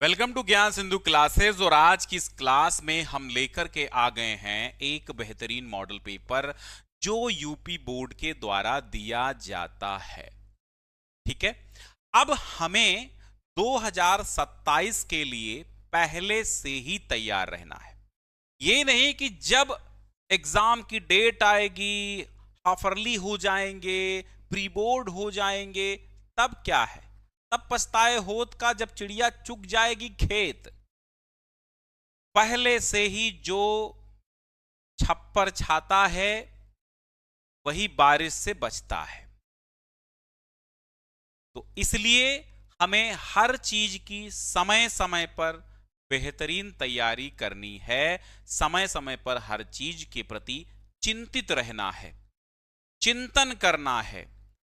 Welcome to ज्ञान Sindhu classes. और आज की इस क्लास में हम लेकर के आ गए हैं एक बेहतरीन मॉडल पेपर जो यूपी बोर्ड के द्वारा दिया जाता है। ठीक है, अब हमें 2027 के लिए पहले से ही तैयार रहना है। ये नहीं कि जब एग्जाम की डेट आएगी, हाफरली हो जाएंगे, प्री बोर्ड हो जाएंगे, तब क्या है, तब पछताए होत का जब चिड़िया चुग जाएगी खेत। पहले से ही जो छप्पर छाता है वही बारिश से बचता है। तो इसलिए हमें हर चीज की समय समय पर बेहतरीन तैयारी करनी है। समय समय पर हर चीज के प्रति चिंतित रहना है, चिंतन करना है,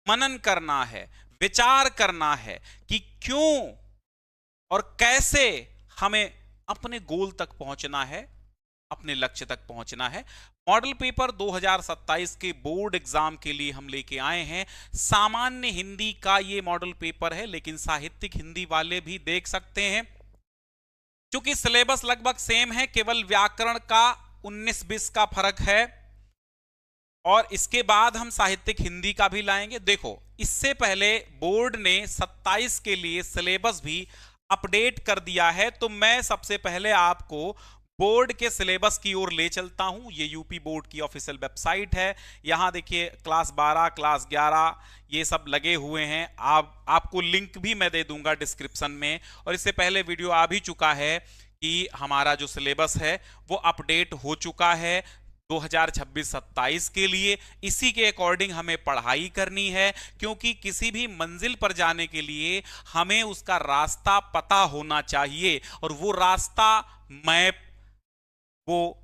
मनन करना है, विचार करना है कि क्यों और कैसे हमें अपने गोल तक पहुंचना है, अपने लक्ष्य तक पहुंचना है। मॉडल पेपर 2027 के बोर्ड एग्जाम के लिए हम लेके आए हैं सामान्य हिंदी का ये मॉडल पेपर है, लेकिन साहित्यिक हिंदी वाले भी देख सकते हैं। क्योंकि सिलेबस लगभग सेम है, केवल व्याकरण का 19-20 का फर्क है। और इसके बाद हम साहित्यिक हिंदी का भी लाएंगे। देखो, इससे पहले बोर्ड ने 27 के लिए सिलेबस भी अपडेट कर दिया है, तो मैं सबसे पहले आपको बोर्ड के सिलेबस की ओर ले चलता हूं। ये यूपी बोर्ड की ऑफिशियल वेबसाइट है। यहां देखिए क्लास 12, क्लास 11 ये सब लगे हुए हैं। आपको लिंक भी मैं दे दूंगा डिस्क्रिप्शन में। और इससे पहले वीडियो आ भी चुका है कि हमारा जो सिलेबस है वो अपडेट हो चुका है 2026-27 के लिए। इसी के अकॉर्डिंग हमें पढ़ाई करनी है, क्योंकि किसी भी मंजिल पर जाने के लिए हमें उसका रास्ता पता होना चाहिए। और वो रास्ता मैप, वो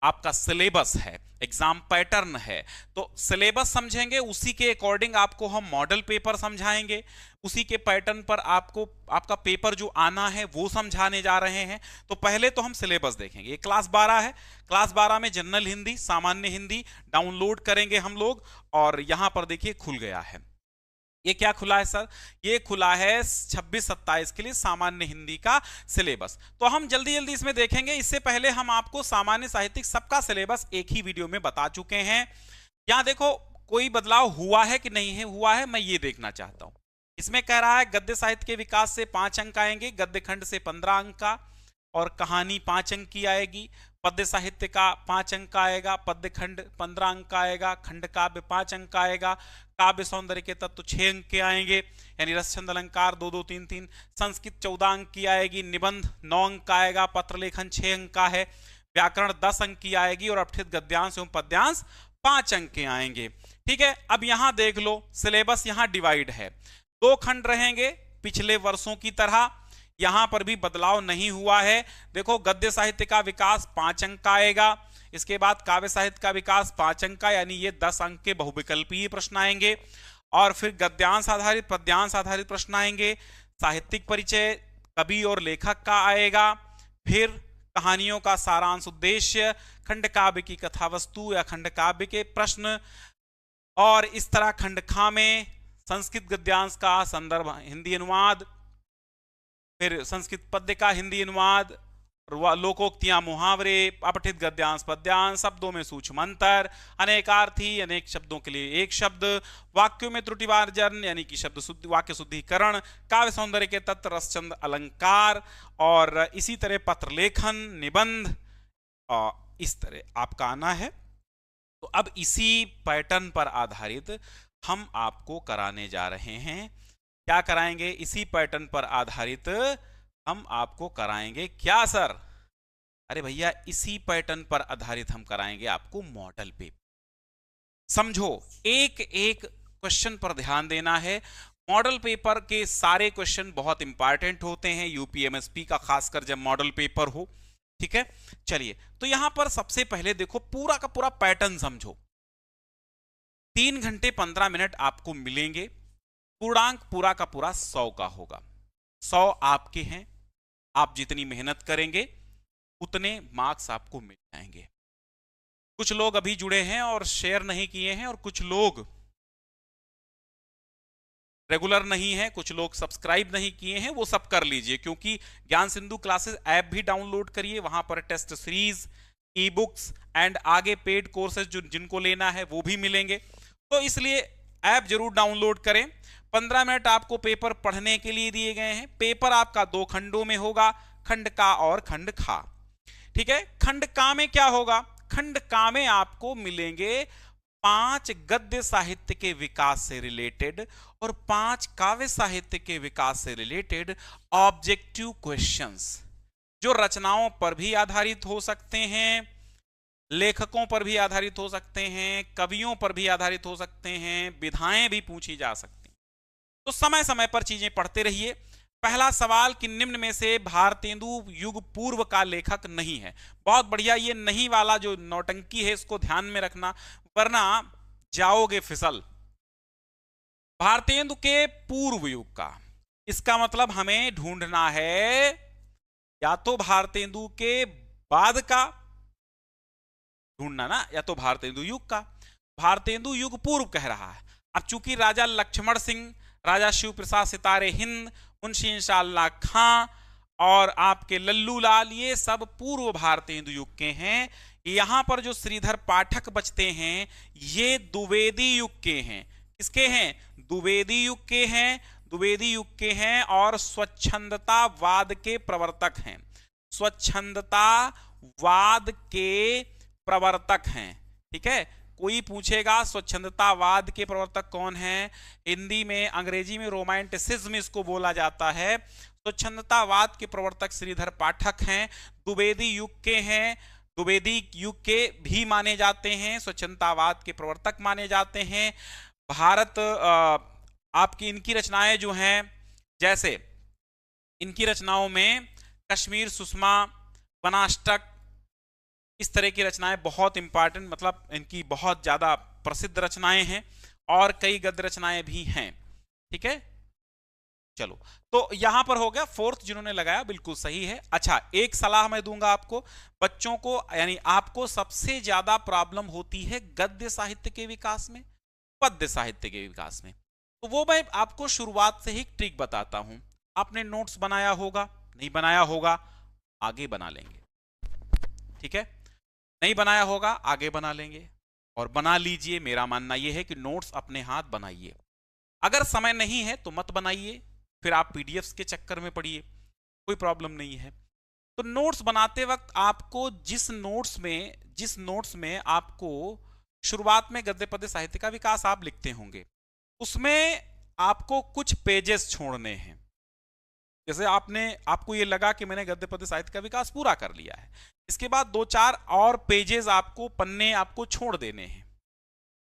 आपका सिलेबस है, एग्जाम पैटर्न है। तो सिलेबस समझेंगे, उसी के अकॉर्डिंग आपको हम मॉडल पेपर समझाएंगे, उसी के पैटर्न पर आपको आपका पेपर जो आना है वो समझाने जा रहे हैं। तो पहले तो हम सिलेबस देखेंगे। ये क्लास 12 है। क्लास 12 में जनरल हिंदी, सामान्य हिंदी डाउनलोड करेंगे हम लोग। और यहां पर देखिए खुल गया है। ये क्या खुला है सर? ये खुला है 26-27 के लिए सामान्य हिंदी का सिलेबस। तो हम जल्दी जल्दी इसमें देखेंगे। इससे पहले हम आपको सामान्य साहित्यिक सबका सिलेबस एक ही वीडियो में बता चुके हैं। यहां देखो कोई बदलाव हुआ है कि नहीं है हुआ है, मैं ये देखना चाहता हूं। इसमें कह रहा है गद्य साहित्य के विकास से 5 अंक आएंगे, गद्य खंड से 15 अंक का, और कहानी 5 अंक की आएगी। पद्य साहित्य का 5 अंक का आएगा, पद्य खंड 15 अंक का आएगा, खंड काव्य 5 अंक का आएगा, काव्य सौंदर्य के तत्व 6 अंक के आएंगे, यानी रसछंद अलंकार 2-2-3-3। संस्कृत 14 अंक की आएगी, निबंध 9 अंक का आएगा, पत्र लेखन 6 अंक का है, व्याकरण 10 अंक की आएगी, और अपठित गद्यांश एवं पद्यांश 5 अंक के आएंगे। ठीक है, अब यहां देख लो सिलेबस यहां डिवाइड है। 2 खंड रहेंगे पिछले वर्षों की तरह, यहां पर भी बदलाव नहीं हुआ है। देखो गद्य साहित्य का विकास 5 अंक का आएगा, इसके बाद काव्य साहित्य का विकास 5 अंक का, यानी ये 10 अंक के बहुविकल्पीय प्रश्न आएंगे। और फिर गद्यांश आधारित, पद्यांश आधारित प्रश्न आएंगे। साहित्यिक परिचय कवि और लेखक का आएगा। फिर कहानियों का सारांश उद्देश्य, खंड काव्य की कथा वस्तु या खंड काव्य के प्रश्न, और इस तरह खंड खा में संस्कृत गद्यांश का संदर्भ हिंदी अनुवाद, फिर संस्कृत पद्य का हिंदी अनुवाद, लोकोक्तियां मुहावरे, अपठित गद्यांश पद्यांश, शब्दों में सूक्ष्म अंतर, अनेकार्थी अनेक शब्दों के लिए एक शब्द, वाक्यों में त्रुटिवार्जन यानी कि शब्द शुद्धि, वाक्य शुद्धिकरण, काव्य सौंदर्य के तत्व, रसचंद अलंकार, और इसी तरह पत्र लेखन, निबंध, और इस तरह आपका आना है। तो अब इसी पैटर्न पर आधारित हम आपको कराने जा रहे हैं। क्या कराएंगे? इसी पैटर्न पर आधारित हम आपको कराएंगे क्या सर? अरे भैया, इसी पैटर्न पर आधारित हम कराएंगे आपको मॉडल पेपर। समझो, एक एक क्वेश्चन पर ध्यान देना है। मॉडल पेपर के सारे क्वेश्चन बहुत इंपॉर्टेंट होते हैं, यूपीएमएसपी का खासकर जब मॉडल पेपर हो। ठीक है, चलिए तो यहां पर सबसे पहले देखो पूरा का पूरा पैटर्न समझो। 3 घंटे 15 मिनट आपको मिलेंगे। पूर्णांक पूरा का पूरा 100 का होगा। 100 आपके हैं, आप जितनी मेहनत करेंगे उतने मार्क्स आपको मिल जाएंगे। कुछ लोग अभी जुड़े हैं और शेयर नहीं किए हैं, और कुछ लोग रेगुलर नहीं है, कुछ लोग सब्सक्राइब नहीं किए हैं, वो सब कर लीजिए, क्योंकि ज्ञान सिंधु क्लासेस ऐप भी डाउनलोड करिए, वहां पर test series, E books and आगे पेड कोर्सेज जो जिनको लेना है वो भी मिलेंगे। तो इसलिए ऐप जरूर डाउनलोड करें। 15 मिनट आपको पेपर पढ़ने के लिए दिए गए हैं। पेपर आपका 2 खंडों में होगा, खंड का और खंड खा। ठीक है, खंड का में क्या होगा? खंड का में आपको मिलेंगे 5 गद्य साहित्य के विकास से रिलेटेड और 5 काव्य साहित्य के विकास से रिलेटेड ऑब्जेक्टिव क्वेश्चंस, जो रचनाओं पर भी आधारित हो सकते हैं, लेखकों पर भी आधारित हो सकते हैं, कवियों पर भी आधारित हो सकते हैं, विधाएं भी पूछी जा सकती हैं। तो समय समय पर चीजें पढ़ते रहिए। पहला सवाल कि निम्न में से भारतेंदु युग पूर्व का लेखक नहीं है। बहुत बढ़िया, ये नहीं वाला जो नौटंकी है इसको ध्यान में रखना, वरना जाओगे फिसल। भारतेंदु के पूर्व युग का, इसका मतलब हमें ढूंढना है या तो भारतेंदु के बाद का ढूंढना ना, या तो भारतेंदु युग का। भारतेंदु युग पूर्व कह रहा है। अब चूंकि राजा लक्ष्मण सिंह, राजा शिव प्रसाद सितारे हिंद, मुंशी इंशाअल्लाह खां और आपके लल्लू लाल, ये सब पूर्व भारतेंदु युग के हैं। यहां पर जो श्रीधर पाठक बचते हैं ये द्विवेदी युग के हैं। किसके हैं? द्विवेदी युग के हैं। द्विवेदी युग के हैं और स्वच्छंदतावाद के प्रवर्तक हैं। स्वच्छंदतावाद के प्रवर्तक हैं। ठीक है, कोई पूछेगा स्वच्छंदतावाद के प्रवर्तक कौन है? हिंदी में, अंग्रेजी में रोमांटिसिज्म इसको बोला जाता है। स्वच्छंदतावाद के प्रवर्तक श्रीधर पाठक हैं, द्विवेदी युग के हैं। द्विवेदी युग के भी माने जाते हैं, स्वच्छंदतावाद के प्रवर्तक माने जाते हैं। भारत आपकी इनकी रचनाएं जो हैं, जैसे इनकी रचनाओं में कश्मीर सुषमा, वनाष्टक, इस तरह की रचनाएं बहुत इंपॉर्टेंट, मतलब इनकी बहुत ज्यादा प्रसिद्ध रचनाएं हैं और कई गद्य रचनाएं भी हैं। ठीक है, चलो तो यहां पर हो गया। फोर्थ जिन्होंने लगाया बिल्कुल सही है। अच्छा, एक सलाह मैं दूंगा आपको, बच्चों को, यानी आपको सबसे ज्यादा प्रॉब्लम होती है गद्य साहित्य के विकास में, पद्य साहित्य के विकास में। तो वो मैं आपको शुरुआत से ही ट्रिक बताता हूं। आपने नोट्स बनाया होगा, नहीं बनाया होगा आगे बना लेंगे। ठीक है, नहीं बनाया होगा आगे बना लेंगे, और बना लीजिए। मेरा मानना यह है कि नोट्स अपने हाथ बनाइए। अगर समय नहीं है तो मत बनाइए, फिर आप पीडीएफ्स के चक्कर में पड़िए, कोई प्रॉब्लम नहीं है। तो नोट्स बनाते वक्त आपको जिस नोट्स में आपको शुरुआत में गद्य पद्य साहित्य का विकास आप लिखते होंगे, उसमें आपको कुछ पेजेस छोड़ने हैं। जैसे आपको ये लगा कि मैंने गद्य पद्य साहित्य का विकास पूरा कर लिया है, इसके बाद 2-4 और पेजेस आपको, पन्ने आपको छोड़ देने हैं।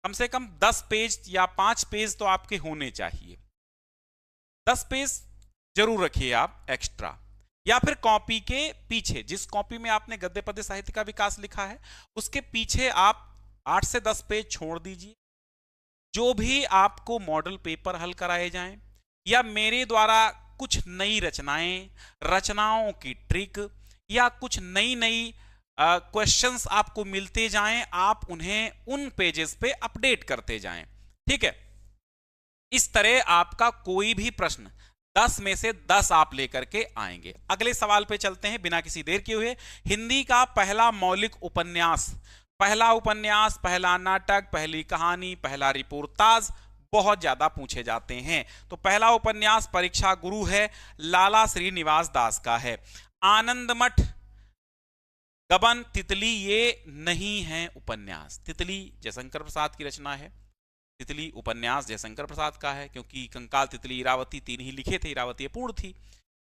कम से कम 10 पेज या 5 पेज तो आपके होने चाहिए। 10 पेज जरूर रखिए आप एक्स्ट्रा, या फिर कॉपी के पीछे, जिस कॉपी में आपने गद्य पद्य साहित्य का विकास लिखा है उसके पीछे आप 8 से 10 पेज छोड़ दीजिए। जो भी आपको मॉडल पेपर हल कराए जाएं या मेरे द्वारा कुछ नई रचनाओं की ट्रिक या कुछ नई क्वेश्चंस आपको मिलते जाएं, आप उन्हें उन पेजेस पे अपडेट करते जाएं। ठीक है, इस तरह आपका कोई भी प्रश्न 10 में से 10 आप लेकर के आएंगे। अगले सवाल पे चलते हैं बिना किसी देर के हुए। हिंदी का पहला मौलिक उपन्यास, पहला उपन्यास, पहला नाटक, पहली कहानी, पहला रिपोर्टाज बहुत ज्यादा पूछे जाते हैं। तो पहला उपन्यास परीक्षा गुरु है, लाला श्रीनिवास दास का है। आनंदमठ, गबन, तितली ये नहीं है उपन्यास। तितली जयशंकर प्रसाद की रचना है। तितली उपन्यास जयशंकर प्रसाद का है, क्योंकि कंकाल, तितली, इरावती 3 ही लिखे थे, इरावती पूर्ण थी।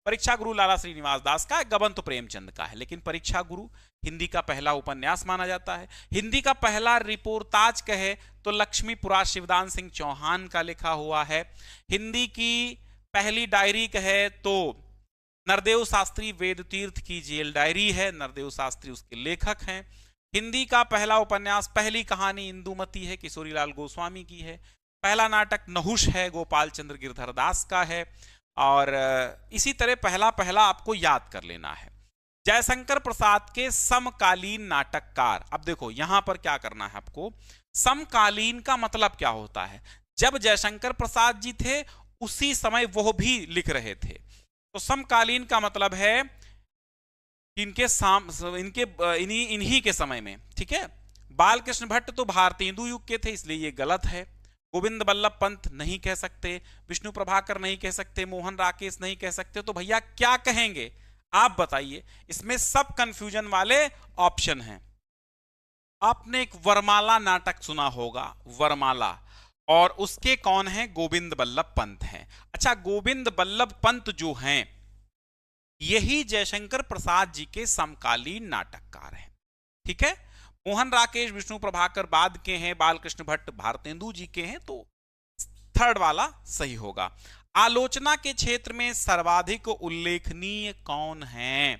परीक्षा गुरु लाला श्रीनिवास दास का है। गबन तो प्रेमचंद का है, लेकिन परीक्षा गुरु हिंदी का पहला उपन्यास माना जाता है। हिंदी का पहला रिपोर्टाज कहे तो लक्ष्मीपुरा शिवदान सिंह चौहान का लिखा हुआ है। हिंदी की पहली डायरी कहे तो नरदेव शास्त्री वेद तीर्थ की जेल डायरी है, नरदेव शास्त्री उसके लेखक हैं। हिंदी का पहला उपन्यास, पहली कहानी इंदुमती है, किशोरीलाल गोस्वामी की है। पहला नाटक नहुष है, गोपाल चंद्र गिरधर दास का है। और इसी तरह पहला आपको याद कर लेना है। जयशंकर प्रसाद के समकालीन नाटककार। अब देखो यहां पर क्या करना है आपको, समकालीन का मतलब क्या होता है। जब जयशंकर प्रसाद जी थे उसी समय वो भी लिख रहे थे। तो समकालीन का मतलब है इनके इन्हीं के समय में, ठीक है। बाल कृष्ण भट्ट तो भारतेंदु युग के थे, इसलिए ये गलत है। गोविंद बल्लभ पंत नहीं कह सकते, विष्णु प्रभाकर नहीं कह सकते, मोहन राकेश नहीं कह सकते, तो भैया क्या कहेंगे आप बताइए। इसमें सब कंफ्यूजन वाले ऑप्शन हैं। आपने एक वरमाला नाटक सुना होगा, वरमाला, और उसके कौन है, गोविंद बल्लभ पंत हैं। अच्छा, गोविंद बल्लभ पंत जो हैं यही जयशंकर प्रसाद जी के समकालीन नाटककार हैं, ठीक है। मोहन राकेश विष्णु प्रभाकर बाद के हैं, बालकृष्ण भट्ट भारतेंदु जी के हैं, तो थर्ड वाला सही होगा। आलोचना के क्षेत्र में सर्वाधिक उल्लेखनीय कौन है?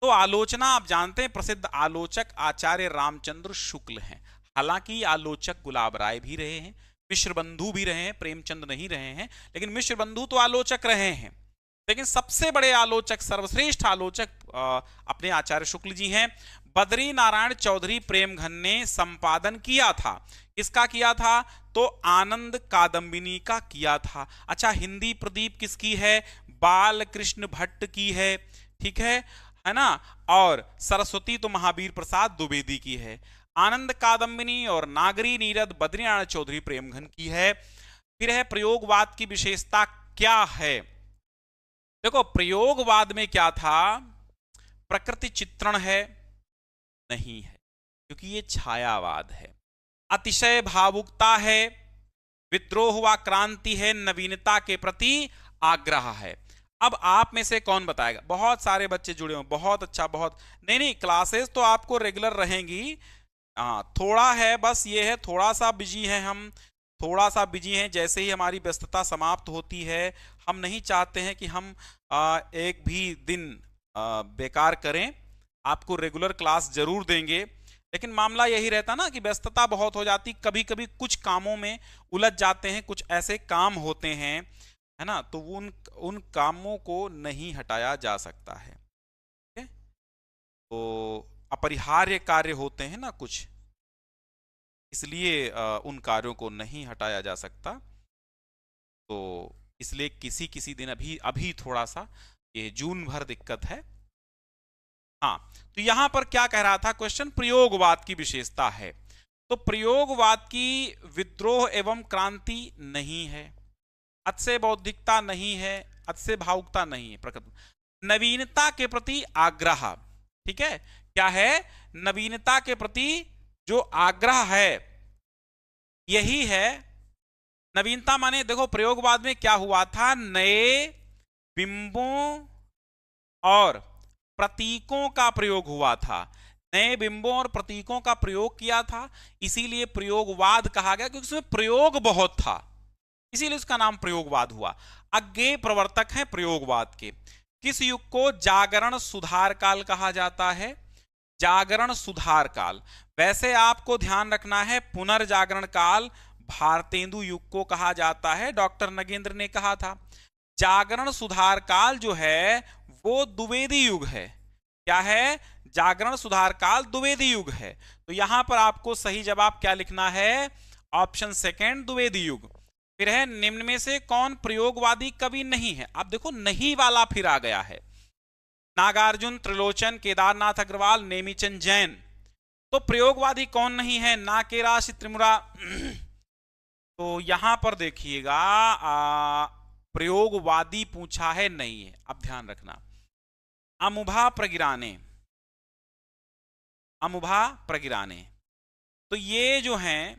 तो आलोचना आप जानते हैं प्रसिद्ध आलोचक आचार्य रामचंद्र शुक्ल हैं। हालांकि आलोचक गुलाब राय भी रहे हैं, मिश्र बंधु भी रहे हैं, प्रेमचंद नहीं रहे हैं, लेकिन मिश्र बंधु तो आलोचक रहे हैं। लेकिन सबसे बड़े आलोचक, सर्वश्रेष्ठ आलोचक अपने आचार्य शुक्ल जी हैं। बद्री नारायण चौधरी प्रेमघन ने संपादन किया था। किसका किया था? तो आनंद कादम्बिनी का किया था। अच्छा, हिंदी प्रदीप किसकी है? बाल कृष्ण भट्ट की है, ठीक है ना। और सरस्वती तो महावीर प्रसाद द्विवेदी की है। आनंद कादम्बिनी और नागरी नीरद बद्रीनारायण चौधरी प्रेमघन की है। फिर है प्रयोगवाद की विशेषता क्या है? देखो, प्रयोगवाद में क्या था? प्रकृति चित्रण है? नहीं है, क्योंकि ये छायावाद है। अतिशय भावुकता है, विद्रोह व क्रांति है, नवीनता के प्रति आग्रह है। अब आप में से कौन बताएगा? बहुत सारे बच्चे जुड़े हों, बहुत अच्छा, बहुत नहीं, क्लासेस तो आपको रेगुलर रहेंगी। थोड़ा है, बस ये है थोड़ा सा बिजी है, हम थोड़ा सा बिजी हैं। जैसे ही हमारी व्यस्तता समाप्त होती है, हम नहीं चाहते हैं कि हम एक भी दिन बेकार करें। आपको रेगुलर क्लास जरूर देंगे, लेकिन मामला यही रहता ना कि व्यस्तता बहुत हो जाती, कभी कभी कुछ कामों में उलझ जाते हैं, कुछ ऐसे काम होते हैं, है ना, तो उन कामों को नहीं हटाया जा सकता है। तो अपरिहार्य कार्य होते हैं ना कुछ, इसलिए उन कार्यों को नहीं हटाया जा सकता। तो इसलिए किसी किसी दिन अभी थोड़ा सा ये जून भर दिक्कत है। हाँ, तो यहां पर क्या कह रहा था क्वेश्चन? प्रयोगवाद की विशेषता है। तो प्रयोगवाद की विद्रोह एवं क्रांति नहीं है, अतिशय बौद्धिकता नहीं है, अतिशय भावुकता नहीं है, प्रकृति नवीनता के प्रति आग्रह, ठीक है। क्या है? नवीनता के प्रति जो आग्रह है, यही है नवीनता। माने देखो, प्रयोगवाद में क्या हुआ था? नए बिंबों और प्रतीकों का प्रयोग हुआ था, नए बिंबों और प्रतीकों का प्रयोग किया था, इसीलिए प्रयोगवाद कहा गया, क्योंकि उसमें प्रयोग बहुत था, इसीलिए उसका नाम प्रयोगवाद हुआ। अज्ञेय प्रवर्तक हैं प्रयोगवाद के। किस युग को जागरण सुधार काल कहा जाता है? जागरण सुधार काल। वैसे आपको ध्यान रखना है, पुनर्जागरण काल भारतेंदु युग को कहा जाता है, डॉक्टर नगेंद्र ने कहा था। जागरण सुधार काल जो है वो द्विवेदी युग है। क्या है? जागरण सुधार काल द्विवेदी युग है। तो यहां पर आपको सही जवाब क्या लिखना है? ऑप्शन सेकंड, द्विवेदी युग। फिर है निम्न में से कौन प्रयोगवादी कवि नहीं है? अब देखो, नहीं वाला फिर आ गया है। नागार्जुन, त्रिलोचन, केदारनाथ अग्रवाल, नेमीचंद जैन। तो प्रयोगवादी कौन नहीं है? नाकेरा, त्रिमुरा। तो यहां पर देखिएगा, प्रयोगवादी पूछा है, नहीं है। अब ध्यान रखना, अमुभा प्रगिराने, अमुभा प्रगिराने, तो ये जो हैं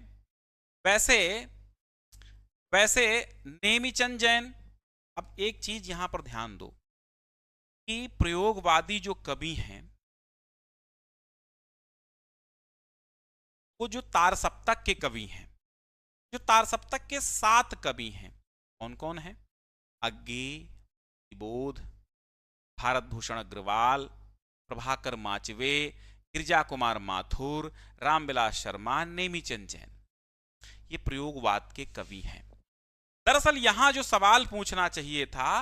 वैसे नेमीचंद जैन। अब एक चीज यहां पर ध्यान दो कि प्रयोगवादी जो कवि हैं वो जो तार सप्तक के कवि हैं, जो तार सप्तक के 7 कवि हैं, कौन कौन है? अज्ञेय, बोध, भारत भूषण अग्रवाल, प्रभाकर माचवे, गिरिजा कुमार माथुर, रामविलास शर्मा, नेमीचंद जैन, ये प्रयोगवाद के कवि हैं। दरअसल यहां जो सवाल पूछना चाहिए था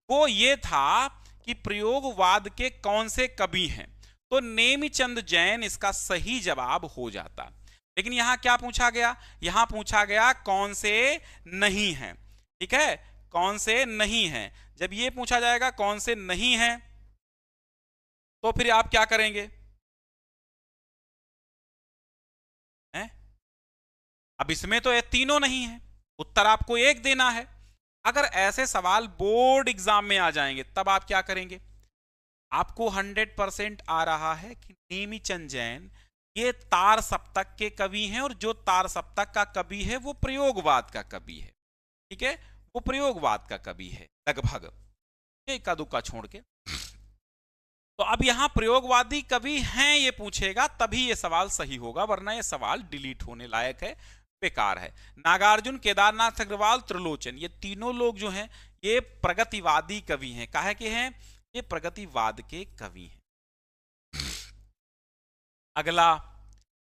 वो ये था कि प्रयोगवाद के कौन से कवि हैं, तो नेमीचंद जैन इसका सही जवाब हो जाता। लेकिन यहां क्या पूछा गया? यहां पूछा गया कौन से नहीं हैं, ठीक है, कौन से नहीं हैं। जब ये पूछा जाएगा कौन से नहीं हैं, तो फिर आप क्या करेंगे हैं? अब इसमें तो ये तीनों नहीं है, उत्तर आपको एक देना है। अगर ऐसे सवाल बोर्ड एग्जाम में आ जाएंगे तब आप क्या करेंगे? आपको 100% आ रहा है कि नेमीचंद जैन ये तार सप्तक के कवि हैं, और जो तार सप्तक का कवि है वो प्रयोगवाद का कवि है। ठीक है, वो प्रयोगवाद का कवि है लगभग, इक्का दुक्का छोड़ के। तो अब यहां प्रयोगवादी कवि हैं ये पूछेगा तभी ये सवाल सही होगा, वरना ये सवाल डिलीट होने लायक है, बेकार है। नागार्जुन, केदारनाथ अग्रवाल, त्रिलोचन, ये तीनों लोग जो हैं ये प्रगतिवादी कवि हैं। काहे के हैं? ये प्रगतिवाद के कवि हैं। अगला,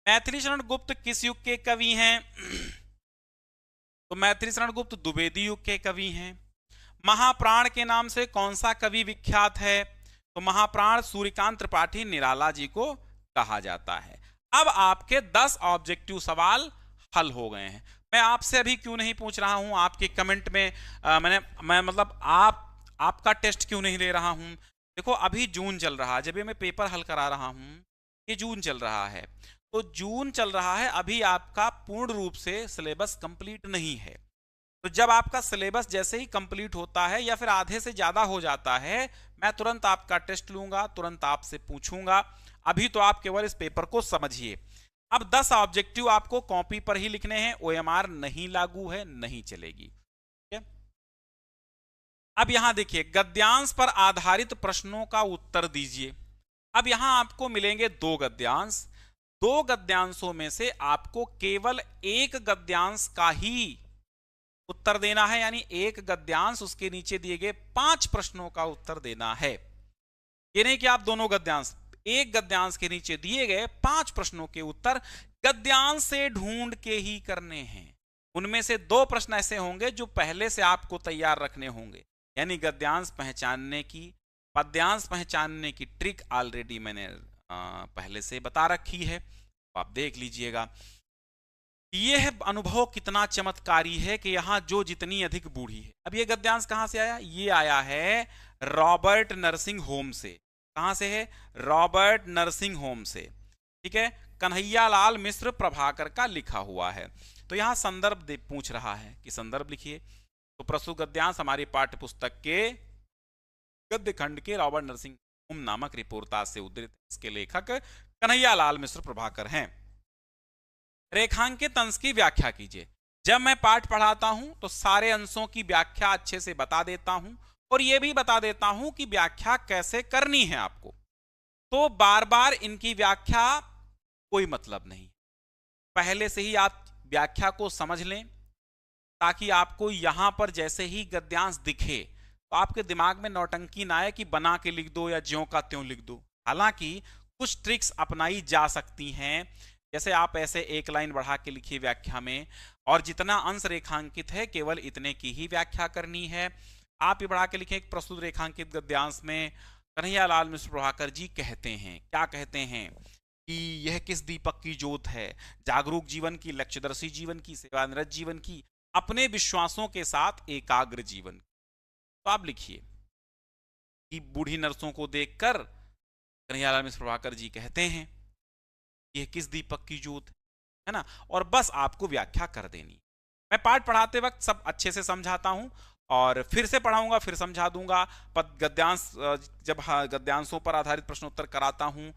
मैथिली शरण गुप्त किस युग के कवि हैं? तो मैथिली शरण गुप्त द्विवेदी युग के कवि हैं। महाप्राण के नाम से कौन सा कवि विख्यात है? तो महाप्राण सूर्यकांत त्रिपाठी निराला जी को कहा जाता है। अब आपके 10 ऑब्जेक्टिव सवाल हल हो गए हैं। मैं आपसे अभी क्यों नहीं पूछ रहा हूं आपके कमेंट में, मैं मतलब आपका टेस्ट क्यों नहीं ले रहा हूं? देखो अभी जून चल रहा है, जब ये मैं पेपर हल करा रहा हूं, ये जून चल रहा है, तो जून चल रहा है, अभी आपका पूर्ण रूप से सिलेबस कंप्लीट नहीं है। तो जब आपका सिलेबस जैसे ही कंप्लीट होता है या फिर आधे से ज्यादा हो जाता है, मैं तुरंत आपका टेस्ट लूंगा, तुरंत आपसे पूछूंगा। अभी तो आप केवल इस पेपर को समझिए। अब 10 ऑब्जेक्टिव आपको कॉपी पर ही लिखने हैं, ओएमआर नहीं लागू है, नहीं चलेगी। ठीक है, अब यहां देखिए, गद्यांश पर आधारित प्रश्नों का उत्तर दीजिए। अब यहां आपको मिलेंगे 2 गद्यांश। 2 गद्यांशों में से आपको केवल एक गद्यांश का ही उत्तर देना है, यानी एक गद्यांश उसके नीचे दिए गए 5 प्रश्नों का उत्तर देना है। ये नहीं कि आप दोनों गद्यांश, एक गद्यांश के नीचे दिए गए 5 प्रश्नों के उत्तर गद्यांश से ढूंढ के ही करने हैं। उनमें से 2 प्रश्न ऐसे होंगे जो पहले से आपको तैयार रखने होंगे, यानी गद्यांश पहचानने की, पद्यांश पहचानने की ट्रिक ऑलरेडी मैंने पहले से बता रखी है, तो आप देख लीजिएगा। यह अनुभव कितना चमत्कारी है कि यहां जो जितनी अधिक बूढ़ी है। अब ये गद्यांश कहां से आया? ये आया है रॉबर्ट नर्सिंग होम से। कहां से है? रॉबर्ट नर्सिंग होम से। ठीक है, कन्हैयालाल मिश्र प्रभाकर का लिखा हुआ है। तो यहां संदर्भ पूछ रहा है कि संदर्भ लिखिए। तो प्रस्तुत गद्यांश हमारी पाठ्य पुस्तक के गद्य खंड के रॉबर्ट नर्सिंग होम नामक रिपोर्टाज से उद्धृत। इसके लेखक कन्हैयालाल मिश्र प्रभाकर हैं। रेखांकित अंश की व्याख्या कीजिए। जब मैं पाठ पढ़ाता हूं तो सारे अंशों की व्याख्या अच्छे से बता देता हूं, और यह भी बता देता हूं कि व्याख्या कैसे करनी है आपको। तो बार बार इनकी व्याख्या कोई मतलब नहीं, पहले से ही आप व्याख्या को समझ लें, ताकि आपको यहां पर जैसे ही गद्यांश दिखे तो आपके दिमाग में नौटंकी ना आए कि बना के लिख दो या ज्यों का त्यों लिख दो। हालांकि कुछ ट्रिक्स अपनाई जा सकती हैं, जैसे आप ऐसे एक लाइन बढ़ा के लिखिए व्याख्या में, और जितना अंश रेखांकित है केवल इतने की ही व्याख्या करनी है। आप ये बढ़ा के लिखें, एक प्रस्तुत रेखांकित गद्यांश में कन्हैयालाल मिश्र प्रभाकर जी कहते हैं, क्या कहते हैं कि यह किस दीपक की ज्योत है, जागरूक जीवन की, लक्ष्यदर्शी जीवन की, सेवानिरत जीवन की, अपने विश्वासों के साथ एकाग्र जीवन की। तो आप लिखिए कि बूढ़ी नर्सों को देखकर कन्हैयालाल मिश्र प्रभाकर जी कहते हैं यह किस दीपक की ज्योत है ना, और बस आपको व्याख्या कर देनी। मैं पाठ पढ़ाते वक्त सब अच्छे से समझाता हूं, और फिर से पढ़ाऊंगा, फिर समझा दूंगा। गद्यांश जब गद्यांशों पर आधारित प्रश्नोत्तर कराता हूं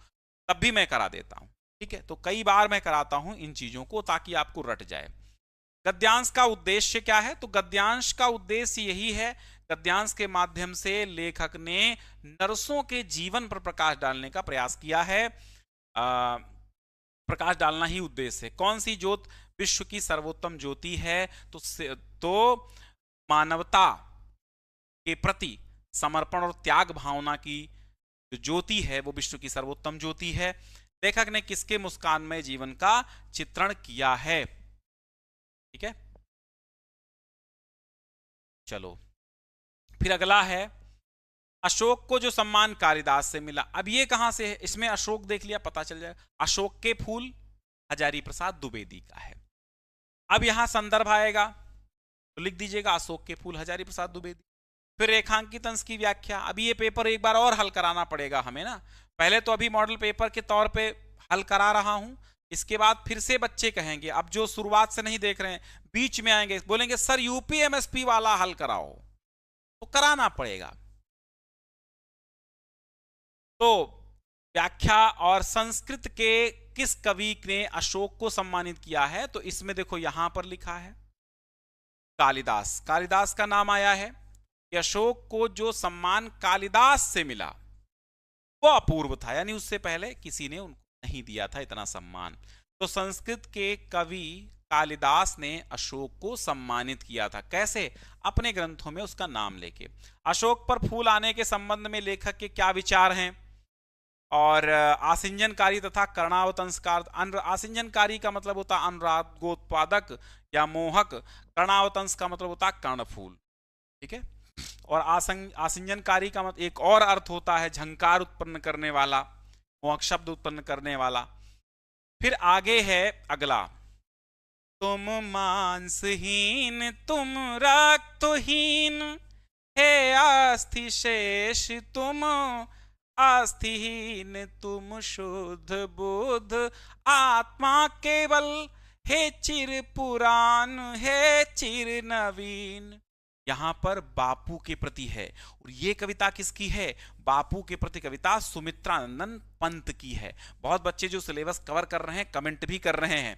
तब भी मैं करा देता हूं। ठीक है, तो कई बार मैं कराता हूं इन चीजों को ताकि आपको रट जाए। गद्यांश का उद्देश्य क्या है? तो गद्यांश का उद्देश्य यही है, गद्यांश के माध्यम से लेखक ने नर्सों के जीवन पर प्रकाश डालने का प्रयास किया है। प्रकाश डालना ही उद्देश्य है। कौन सी ज्योत विश्व की सर्वोत्तम ज्योति है? तो मानवता के प्रति समर्पण और त्याग भावना की जो ज्योति है वो विश्व की सर्वोत्तम ज्योति है। लेखक ने किसके मुस्कानमय जीवन का चित्रण किया है? ठीक है, चलो फिर अगला है, अशोक को जो सम्मान कालिदास से मिला। अब ये कहां से है? इसमें अशोक देख लिया, पता चल जाएगा। अशोक के फूल हजारी प्रसाद द्विवेदी का है। अब यहां संदर्भ आएगा, तो लिख दीजिएगा अशोक के फूल हजारी प्रसाद द्विवेदी। फिर रेखांकित अंश की व्याख्या, अभी ये पेपर एक बार और हल कराना पड़ेगा हमें ना, पहले तो अभी मॉडल पेपर के तौर पे हल करा रहा हूं, इसके बाद फिर से बच्चे कहेंगे, अब जो शुरुआत से नहीं देख रहे हैं बीच में आएंगे बोलेंगे सर यूपीएमएसपी वाला हल कराओ, तो कराना पड़ेगा। तो व्याख्या और संस्कृत के किस कवि ने अशोक को सम्मानित किया है, तो इसमें देखो यहां पर लिखा है कालिदास। कालिदास का नाम आया है कि अशोक को जो सम्मान कालिदास से मिला वो अपूर्व था, यानी उससे पहले किसी ने उनको नहीं दिया था इतना सम्मान। तो संस्कृत के कवि कालिदास ने अशोक को सम्मानित किया था, कैसे? अपने ग्रंथों में उसका नाम लेके। अशोक पर फूल आने के संबंध में लेखक के क्या विचार हैं? और आसिंजनकारी तथा कर्णावतंसकार, आसिंजनकारी का मतलब होता अनुरागोत्पादक या मोहक, कर्णावतंस का मतलब होता कर्णफूल, ठीक है। और आसिंजनकारी का मतलब एक और अर्थ होता है झंकार उत्पन्न करने वाला, मोहक शब्द उत्पन्न करने वाला। फिर आगे है अगला, तुम मांसहीन तुम रक्तहीन, हे अस्थि शेष तुम अस्थिहीन, तुम शुद्ध बुद्ध आत्मा केवल, हे चिर पुराण हे चिर नवीन। यहां पर बापू के प्रति है, और ये कविता किसकी है? बापू के प्रति कविता सुमित्रानंदन पंत की है। बहुत बच्चे जो सिलेबस कवर कर रहे हैं कमेंट भी कर रहे हैं,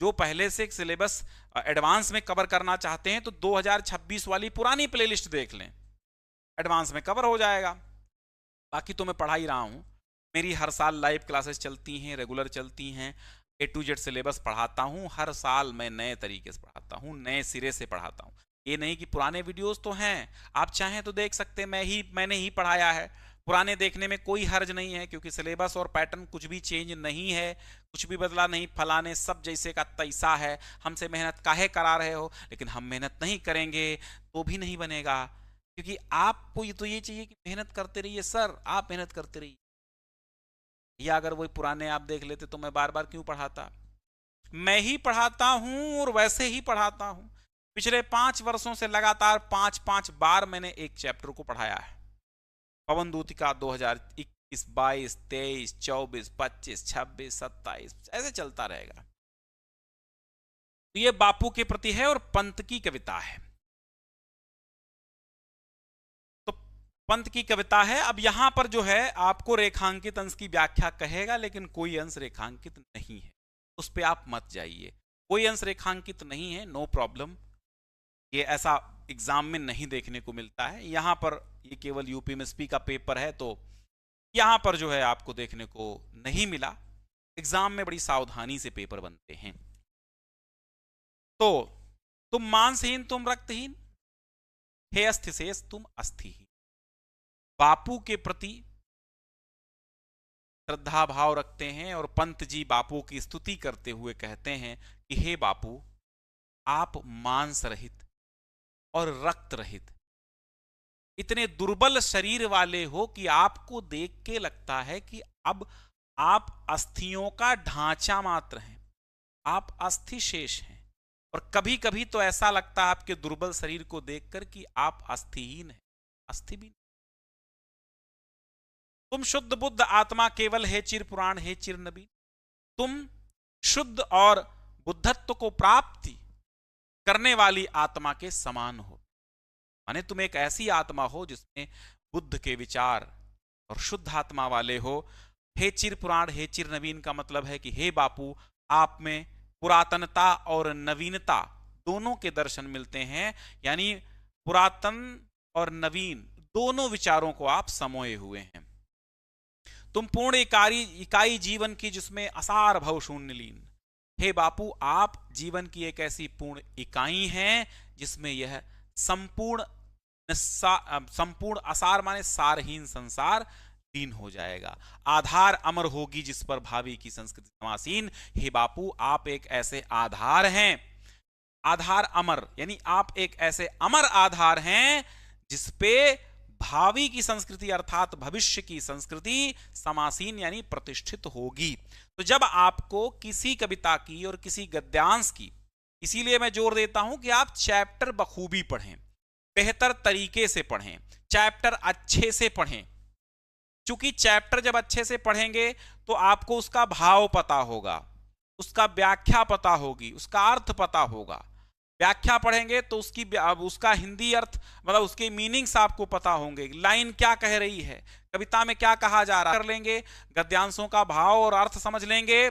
जो पहले से सिलेबस एडवांस में कवर करना चाहते हैं तो 2026 वाली पुरानी प्लेलिस्ट देख लें, एडवांस में कवर हो जाएगा। बाकी तो मैं पढ़ा ही रहा हूं, मेरी हर साल लाइव क्लासेस चलती हैं, रेगुलर चलती हैं, A to Z सिलेबस पढ़ाता हूं, हर साल मैं नए तरीके से पढ़ाता हूं, नए सिरे से पढ़ाता हूं। ये नहीं कि पुराने वीडियोस तो हैं, आप चाहें तो देख सकते हैं, मैंने ही पढ़ाया है, पुराने देखने में कोई हर्ज नहीं है, क्योंकि सिलेबस और पैटर्न कुछ भी चेंज नहीं है, कुछ भी बदला नहीं, फलाने सब जैसे का तैसा है। हमसे मेहनत काहे करा रहे हो? लेकिन हम मेहनत नहीं करेंगे तो भी नहीं बनेगा, क्योंकि आपको तो ये चाहिए कि मेहनत करते रहिए सर, आप मेहनत करते रहिए। या अगर वही पुराने आप देख लेते तो मैं बार बार क्यों पढ़ाता? मैं ही पढ़ाता हूं और वैसे ही पढ़ाता हूं। पिछले 5 वर्षों से लगातार 5-5 बार मैंने एक चैप्टर को पढ़ाया है। पवन दूतिका 2021, 22, 23, 24, 25, 26, 27 ऐसे चलता रहेगा। तो ये बापू के प्रति है और पंत की कविता है। तो पंत की कविता है। अब यहां पर जो है आपको रेखांकित अंश की व्याख्या कहेगा, लेकिन कोई अंश रेखांकित नहीं है, उस पर आप मत जाइए। कोई अंश रेखांकित नहीं है, नो प्रॉब्लम, ये ऐसा एग्जाम में नहीं देखने को मिलता है। यहां पर ये केवल यूपीएमएसपी का पेपर है, तो यहां पर जो है आपको देखने को नहीं मिला। एग्जाम में बड़ी सावधानी से पेपर बनते हैं। तो तुम मांसहीन तुम रक्तहीन, हे अस्थिशेष तुम अस्थिहीन। बापू के प्रति श्रद्धा भाव रखते हैं, और पंत जी बापू की स्तुति करते हुए कहते हैं कि हे बापू, आप मांस रहित और रक्त रहित इतने दुर्बल शरीर वाले हो कि आपको देख के लगता है कि अब आप अस्थियों का ढांचा मात्र हैं, आप अस्थि शेष हैं। और कभी कभी तो ऐसा लगता है आपके दुर्बल शरीर को देखकर कि आप अस्थिहीन हैं, अस्थि भी। तुम शुद्ध बुद्ध आत्मा केवल, हे चिर पुराण हे चिर नबीन। तुम शुद्ध और बुद्धत्व को प्राप्ति करने वाली आत्मा के समान हो, माने तुम एक ऐसी आत्मा हो जिसमें बुद्ध के विचार और शुद्ध आत्मा वाले हो। हे चिर पुराण हे चिर नवीन का मतलब है कि हे बापू, आप में पुरातनता और नवीनता दोनों के दर्शन मिलते हैं, यानी पुरातन और नवीन दोनों विचारों को आप समोए हुए हैं। तुम पूर्ण इकाई जीवन की जिसमें असार भव शून्य लीन। हे बापू, आप जीवन की एक ऐसी पूर्ण इकाई हैं जिसमें यह संपूर्ण असार माने सारहीन संसार लीन हो जाएगा। आधार अमर होगी जिस पर भावी की संस्कृति समासीन। हे बापू, आप एक ऐसे आधार हैं, आधार अमर, यानी आप एक ऐसे अमर आधार हैं जिसपे भावी की संस्कृति अर्थात भविष्य की संस्कृति समासीन यानी प्रतिष्ठित होगी। तो जब आपको किसी कविता की और किसी गद्यांश की, इसीलिए मैं जोर देता हूं कि आप चैप्टर बखूबी पढ़ें, बेहतर तरीके से पढ़ें, चैप्टर अच्छे से पढ़ें। क्योंकि चैप्टर जब अच्छे से पढ़ेंगे तो आपको उसका भाव पता होगा, उसका व्याख्या पता होगी, उसका अर्थ पता होगा। व्याख्या पढ़ेंगे तो उसका हिंदी अर्थ मतलब उसके मीनिंग्स आपको पता होंगे, लाइन क्या कह रही है, कविता में क्या कहा जा रहा है कर लेंगे, गद्यांशों का भाव और अर्थ समझ लेंगे,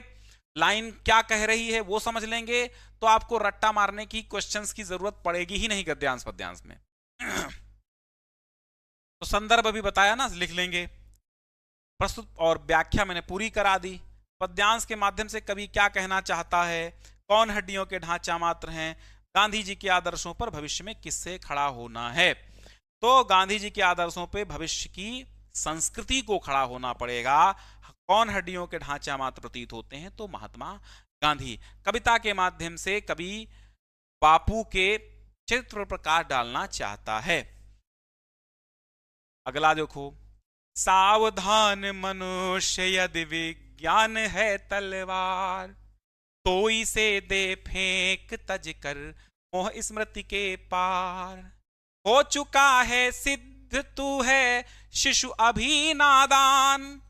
लाइन क्या कह रही है वो समझ लेंगे, तो आपको रट्टा मारने की क्वेश्चंस की जरूरत पड़ेगी ही नहीं गद्यांश पद्यांश में। तो संदर्भ अभी बताया ना, लिख लेंगे। प्रस्तुत और व्याख्या मैंने पूरी करा दी। पद्यांश के माध्यम से कवि क्या कहना चाहता है, कौन हड्डियों के ढांचा मात्र हैं, गांधी जी के आदर्शों पर भविष्य में किससे खड़ा होना है। तो गांधी जी के आदर्शों पे भविष्य की संस्कृति को खड़ा होना पड़ेगा। कौन हड्डियों के ढांचा मात्र प्रतीत होते हैं, तो महात्मा गांधी। कविता के माध्यम से कवि बापू के चरित्र पर प्रकाश डालना चाहता है। अगला देखो, सावधान मनुष्य यदि विज्ञान है तलवार, तो इसे दे फेंक तज कर मोह स्मृति के पार। हो चुका है सिद्ध तू है शिशु अभी नादान,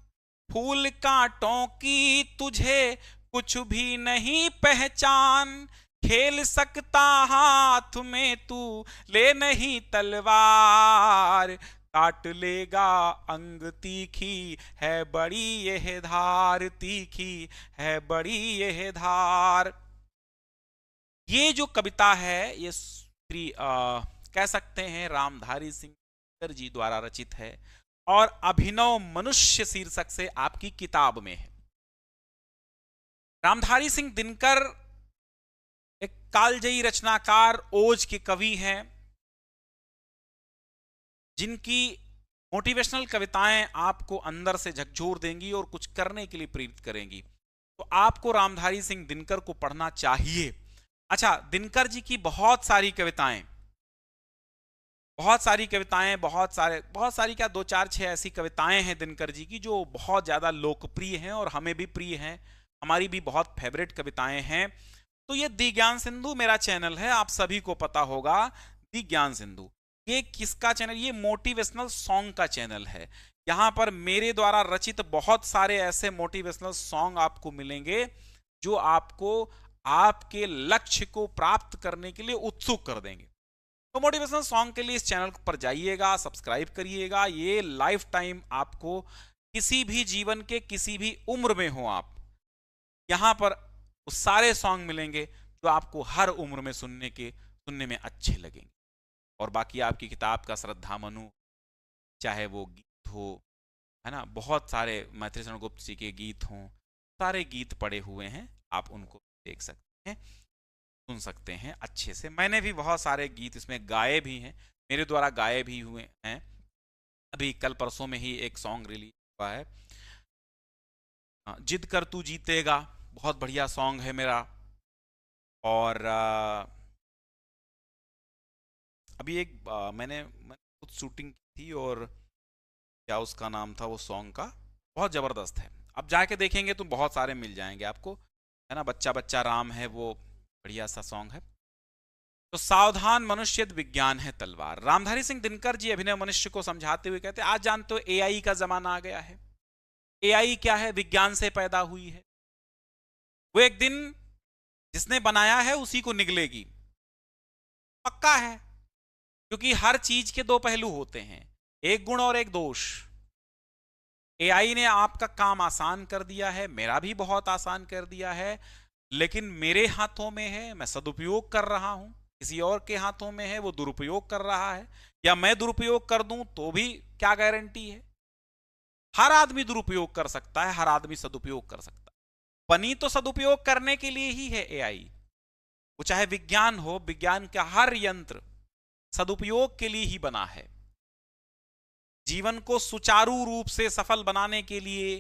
फूल कांटों की तुझे कुछ भी नहीं पहचान। खेल सकता हाथ में तू ले नहीं तलवार, काट लेगा अंग तीखी है बड़ी यह धार, तीखी है बड़ी यह धार। ये जो कविता है ये श्री कह सकते हैं रामधारी सिंह दिनकर जी द्वारा रचित है और अभिनव मनुष्य शीर्षक से आपकी किताब में है। रामधारी सिंह दिनकर एक कालजयी रचनाकार, ओज के कवि हैं, जिनकी मोटिवेशनल कविताएं आपको अंदर से झकझोर देंगी और कुछ करने के लिए प्रेरित करेंगी। तो आपको रामधारी सिंह दिनकर को पढ़ना चाहिए। अच्छा, दिनकर जी की बहुत सारी कविताएं, बहुत सारी क्या 2 4 6 ऐसी कविताएं हैं दिनकर जी की जो बहुत ज्यादा लोकप्रिय हैं और हमें भी प्रिय हैं, हमारी भी बहुत फेवरेट कविताएं हैं। तो ये दी ज्ञान सिंधु मेरा चैनल है, आप सभी को पता होगा। दी ज्ञान सिंधु ये किसका चैनल, ये मोटिवेशनल सॉन्ग का चैनल है। यहां पर मेरे द्वारा रचित बहुत सारे ऐसे मोटिवेशनल सॉन्ग आपको मिलेंगे जो आपको आपके लक्ष्य को प्राप्त करने के लिए उत्सुक कर देंगे। तो मोटिवेशनल सॉन्ग के लिए इस चैनल पर जाइएगा, सब्सक्राइब करिएगा। ये लाइफ टाइम आपको किसी भी जीवन के किसी भी उम्र में हो आप, यहां पर उस सारे सॉन्ग मिलेंगे जो आपको हर उम्र में सुनने में अच्छे लगेंगे। और बाकी आपकी किताब का श्रद्धा मनु, चाहे वो गीत हो, है ना, बहुत सारे मैथिली शरण गुप्त जी के गीत हों, सारे गीत पड़े हुए हैं, आप उनको देख सकते हैं, सुन सकते हैं अच्छे से। मैंने भी बहुत सारे गीत इसमें गाए भी हैं, मेरे द्वारा गाए भी हुए हैं। अभी कल परसों में ही एक सॉन्ग रिलीज हुआ है, जिद कर तू जीतेगा, बहुत बढ़िया सॉन्ग है मेरा। और अभी एक मैंने खुद शूटिंग की थी और क्या उसका नाम था वो सॉन्ग का, बहुत ज़बरदस्त है। अब जाके देखेंगे तो बहुत सारे मिल जाएंगे आपको, है ना। बच्चा बच्चा राम है, वो बढ़िया सा सॉन्ग है। तो सावधान मनुष्य विज्ञान है तलवार। रामधारी सिंह दिनकर जी अभिनव मनुष्य को समझाते हुए कहते हैं, आज जानते हो एआई का जमाना आ गया है। एआई क्या है, विज्ञान से पैदा हुई है। वो एक दिन जिसने बनाया है उसी को निगलेगी, पक्का है। क्योंकि हर चीज के 2 पहलू होते हैं, एक गुण और एक दोष। एआई ने आपका काम आसान कर दिया है, मेरा भी बहुत आसान कर दिया है, लेकिन मेरे हाथों में है, मैं सदुपयोग कर रहा हूं। किसी और के हाथों में है, वो दुरुपयोग कर रहा है, या मैं दुरुपयोग कर दूं तो भी क्या गारंटी है। हर आदमी दुरुपयोग कर सकता है, हर आदमी सदुपयोग कर सकता है। बनी तो सदुपयोग करने के लिए ही है एआई। वो चाहे विज्ञान हो, विज्ञान का हर यंत्र सदुपयोग के लिए ही बना है। जीवन को सुचारू रूप से सफल बनाने के लिए,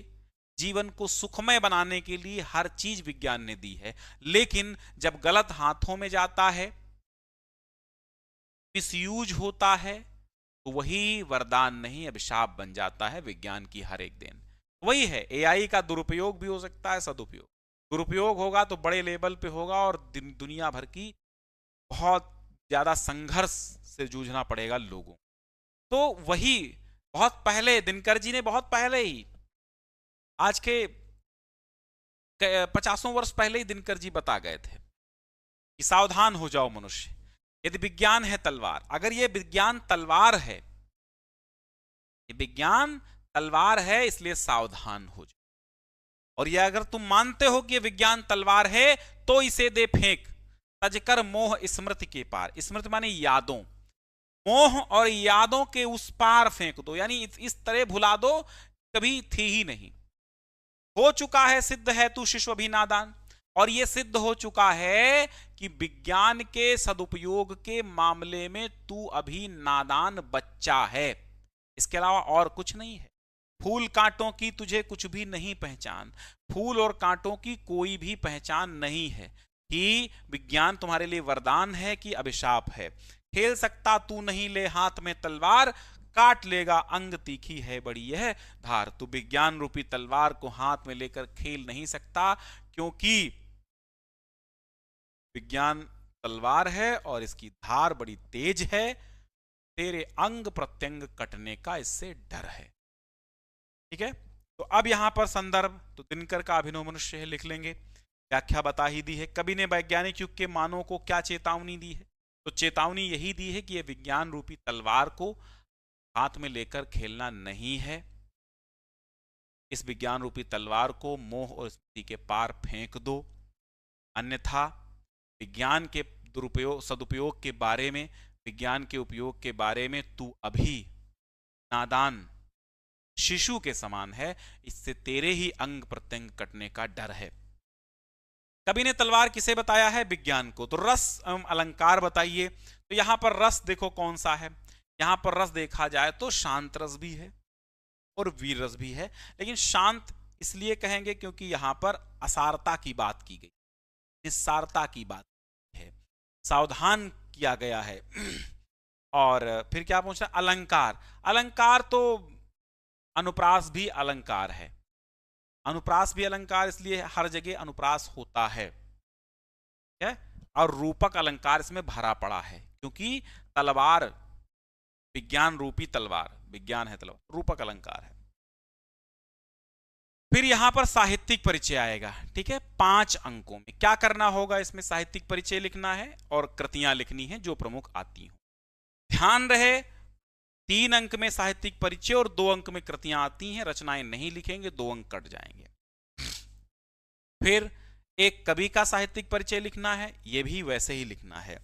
जीवन को सुखमय बनाने के लिए हर चीज विज्ञान ने दी है। लेकिन जब गलत हाथों में जाता है, मिसयूज होता है, तो वही वरदान नहीं अभिशाप बन जाता है विज्ञान की हर एक देन। वही है, एआई का दुरुपयोग भी हो सकता है, सदुपयोग। दुरुपयोग होगा तो बड़े लेवल पे होगा और दुनिया भर की बहुत ज्यादा संघर्ष से जूझना पड़ेगा लोगों। तो वही बहुत पहले दिनकर जी ने बहुत पहले ही, आज के 50 वर्ष पहले ही दिनकर जी बता गए थे कि सावधान हो जाओ मनुष्य, यदि विज्ञान है तलवार, अगर ये विज्ञान तलवार है, ये विज्ञान तलवार है, इसलिए सावधान हो जाओ। और ये अगर तुम मानते हो कि ये विज्ञान तलवार है तो इसे दे फेंक, तजकर मोह स्मृति के पार, स्मृति माने यादों, मोह और यादों के उस पार फेंक दो, यानी इस तरह भुला दो कभी थी ही नहीं। हो चुका है, सिद्ध है तू शिशु अभी नादान, और यह सिद्ध हो चुका है कि विज्ञान के सदुपयोग के मामले में तू अभी नादान बच्चा है, इसके अलावा और कुछ नहीं है। फूल कांटों की तुझे कुछ भी नहीं पहचान, फूल और कांटों की कोई भी पहचान नहीं है कि विज्ञान तुम्हारे लिए वरदान है कि अभिशाप है। खेल सकता तू नहीं ले हाथ में तलवार, काट लेगा अंग तीखी है बड़ी यह धार। तू विज्ञान रूपी तलवार को हाथ में लेकर खेल नहीं सकता, क्योंकि विज्ञान तलवार है और इसकी धार बड़ी तेज है, तेरे अंग प्रत्यंग कटने का इससे डर है। ठीक है, तो अब यहां पर संदर्भ तो दिनकर का अभिनव मनुष्य है, लिख लेंगे। व्याख्या बता ही दी है। कवि ने वैज्ञानिक युग के मानव को क्या चेतावनी दी है, तो चेतावनी यही दी है कि यह विज्ञान रूपी तलवार को हाथ में लेकर खेलना नहीं है। इस विज्ञान रूपी तलवार को मोह और स्मृति के पार फेंक दो, अन्यथा विज्ञान के दुरुपयोग सदुपयोग के बारे में, विज्ञान के उपयोग के बारे में तू अभी नादान शिशु के समान है, इससे तेरे ही अंग प्रत्यंग कटने का डर है। कवि ने तलवार किसे बताया है, विज्ञान को। तो रस एवं अलंकार बताइए। तो यहां पर रस देखो कौन सा है, यहां पर रस देखा जाए तो शांत रस भी है और वीर रस भी है, लेकिन शांत इसलिए कहेंगे क्योंकि यहां पर असारता की बात की गई, निस्सारता की बात है, सावधान किया गया है। और फिर क्या पूछा, अलंकार। अलंकार तो अनुप्रास भी अलंकार है, अनुप्रास भी अलंकार इसलिए हर जगह अनुप्रास होता है, और रूपक अलंकार इसमें भरा पड़ा है, क्योंकि तलवार विज्ञान रूपी तलवार, विज्ञान है तलवार, रूपक अलंकार है। फिर यहां पर साहित्यिक परिचय आएगा। ठीक है, 5 अंकों में क्या करना होगा, इसमें साहित्यिक परिचय लिखना है और कृतियां लिखनी है जो प्रमुख आती हो। ध्यान रहे 3 अंक में साहित्यिक परिचय और 2 अंक में कृतियां आती हैं, रचनाएं नहीं लिखेंगे 2 अंक कट जाएंगे। फिर एक कवि का साहित्यिक परिचय लिखना है, यह भी वैसे ही लिखना है।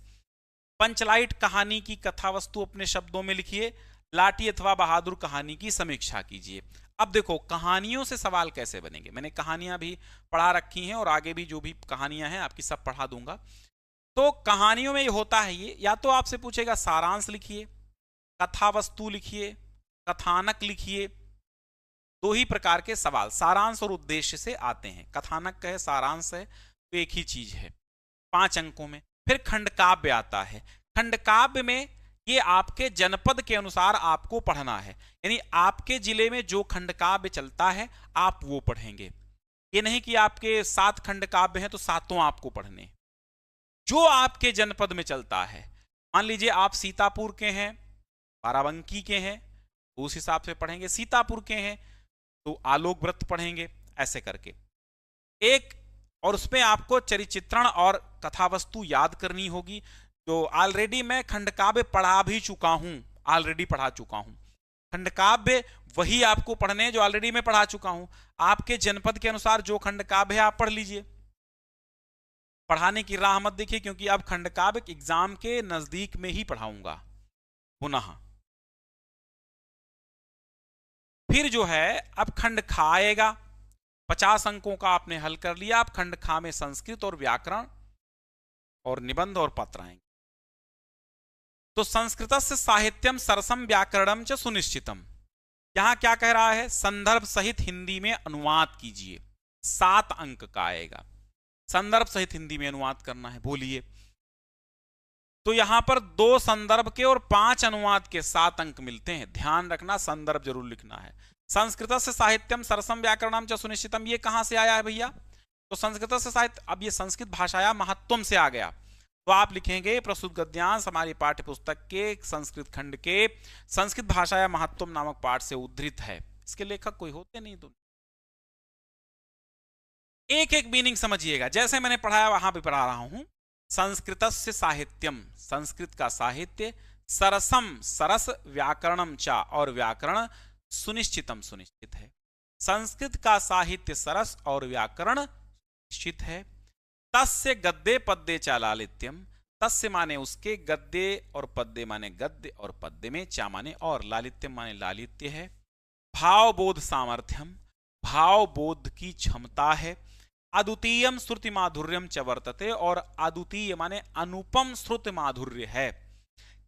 पंचलाइट कहानी की कथा वस्तु अपने शब्दों में लिखिए, लाठी अथवा बहादुर कहानी की समीक्षा कीजिए। अब देखो कहानियों से सवाल कैसे बनेंगे, मैंने कहानियां भी पढ़ा रखी हैं और आगे भी जो भी कहानियां हैं आपकी सब पढ़ा दूंगा। तो कहानियों में ये होता है, ये या तो आपसे पूछेगा सारांश लिखिए, कथा वस्तु लिखिए, कथानक लिखिए, 2 ही प्रकार के सवाल सारांश और उद्देश्य से आते हैं। कथानक है, सारांश है, तो एक ही चीज है, 5 अंकों में। फिर खंडकाव्य आता है। खंडकाव्य में ये आपके जनपद के अनुसार आपको पढ़ना है, यानी आपके जिले में जो खंडकाव्य चलता है आप वो पढ़ेंगे। ये नहीं कि आपके 7 खंडकाव्य हैं तो 7 आपको पढ़ने, जो आपके जनपद में चलता है। मान लीजिए आप सीतापुर के हैं, बाराबंकी के हैं, उस हिसाब से पढ़ेंगे। सीतापुर के हैं तो आलोक व्रत पढ़ेंगे, ऐसे करके एक। और उसमें आपको चरिचित्रण और कथावस्तु याद करनी होगी, जो ऑलरेडी मैं खंडकाव्य पढ़ा भी चुका हूं, ऑलरेडी पढ़ा चुका हूं। खंडकाव्य वही आपको पढ़ने जो ऑलरेडी मैं पढ़ा चुका हूं। आपके जनपद के अनुसार जो खंडकाव्य है आप पढ़ लीजिए, पढ़ाने की राह मत देखिए, क्योंकि अब खंडकाव्य एग्जाम के नजदीक में ही पढ़ाऊंगा पुनः। फिर जो है अब खंड खा आएगा, 50 अंकों का आपने हल कर लिया। अब खंड खा में संस्कृत और व्याकरण और निबंध और पत्र आएंगे। तो संस्कृतस्य साहित्यम सरसम व्याकरणम च सुनिश्चितम, यहां क्या कह रहा है, संदर्भ सहित हिंदी में अनुवाद कीजिए, 7 अंक का आएगा। संदर्भ सहित हिंदी में अनुवाद करना है, बोलिए। तो यहां पर 2 संदर्भ के और 5 अनुवाद के 7 अंक मिलते हैं। ध्यान रखना संदर्भ जरूर लिखना है। संस्कृत से साहित्यम सरसम व्याकरणम च सुनिश्चितम, ये कहां से आया है भैया, तो संस्कृत से साहित्य, अब ये संस्कृत भाषाया महत्वम से आ गया, तो आप लिखेंगे प्रस्तुत गद्यांश हमारी पाठ्य पुस्तक के संस्कृत खंड के संस्कृत भाषाया महत्वम नामक पाठ से उद्धृत है। इसके लेखक कोई होते नहीं। तो एक एक मीनिंग समझिएगा, जैसे मैंने पढ़ाया वहां भी पढ़ा रहा हूं। संस्कृतस्य साहित्यम, संस्कृत का साहित्य, सरसम सरस, व्याकरणम चा, और व्याकरण सुनिश्चितम सुनिश्चित है। संस्कृत का साहित्य सरस और व्याकरण निश्चित है। तस्य गद्य पद्य चा लालित्यम, तस्य माने उसके, गद्य और पद्य माने गद्य और पद्य में, चा माने और, लालित्यम माने लालित्य है। भावबोध सामर्थ्यम, भाव बोध की क्षमता है। अद्वितीयम श्रुति माधुर्यम च वर्तते, और अद्वितीय माने अनुपम श्रुति माधुर्य है।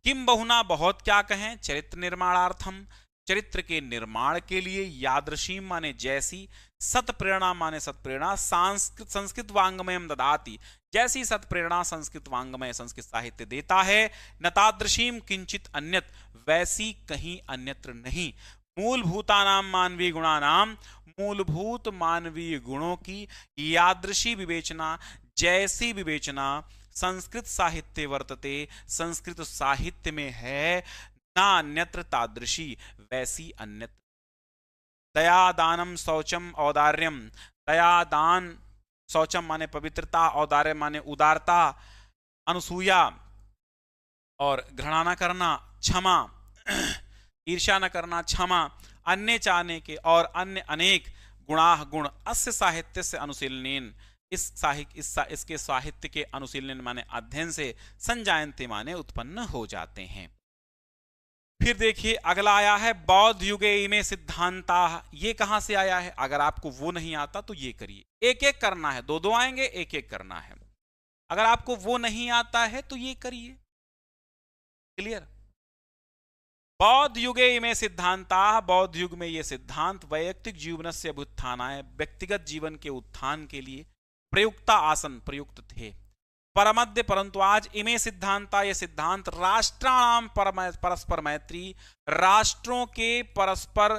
किम बहुना बहुत क्या कहें, चरित्र निर्माणार्थम, चरित्र के निर्माण के लिए। यादृशीम माने जैसी, सत्प्रेरणा माने सत्प्रेरणा, संस्कृत वांग्मयम ददाति, जैसी सत्प्रेरणा संस्कृत वांग्मय संस्कृत साहित्य देता है। नतादृशीम किंचित अन्यत, वैसी कहीं अन्यत्र नहीं। मूलभूतानाम मानवीय गुणानाम, मूलभूत मानवीय गुणों की यादृशी विवेचना, जैसी विवेचना संस्कृत साहित्य वर्तते, संस्कृत साहित्य में है। ना अन्यत्र तादृशी, वैसी अन्यत्र। दया दानम शौचम औदार्यम, दया दान, शौचम माने पवित्रता, औदार्य माने उदारता, अनुसूया और घृणा न करना, क्षमा, ईर्ष्या न करना, क्षमा, अन्य चाहने के, और अन्य अनेक गुणाह गुण। अस्य साहित्य से अनुशीलनेन, इसके साहित्य के अनुशीलन माने अध्ययन से, संजायन्ते माने उत्पन्न हो जाते हैं। फिर देखिए अगला आया है बौद्ध युगे इमे सिद्धांता। ये कहां से आया है? अगर आपको वो नहीं आता तो ये करिए, एक एक करना है, दो दो आएंगे, एक एक करना है। अगर आपको वो नहीं आता है तो ये करिए। क्लियर? बौद्ध युगे इमे सिद्धांता, बौद्ध युग में ये सिद्धांत वैयक्तिक जीवन से अभ्युत्थानाय, व्यक्तिगत जीवन के उत्थान के लिए प्रयुक्ता आसन, प्रयुक्त थे। परमद्य, परंतु आज इमे सिद्धांता, ये सिद्धांत राष्ट्राणाम परस्पर मैत्री, राष्ट्रों के परस्पर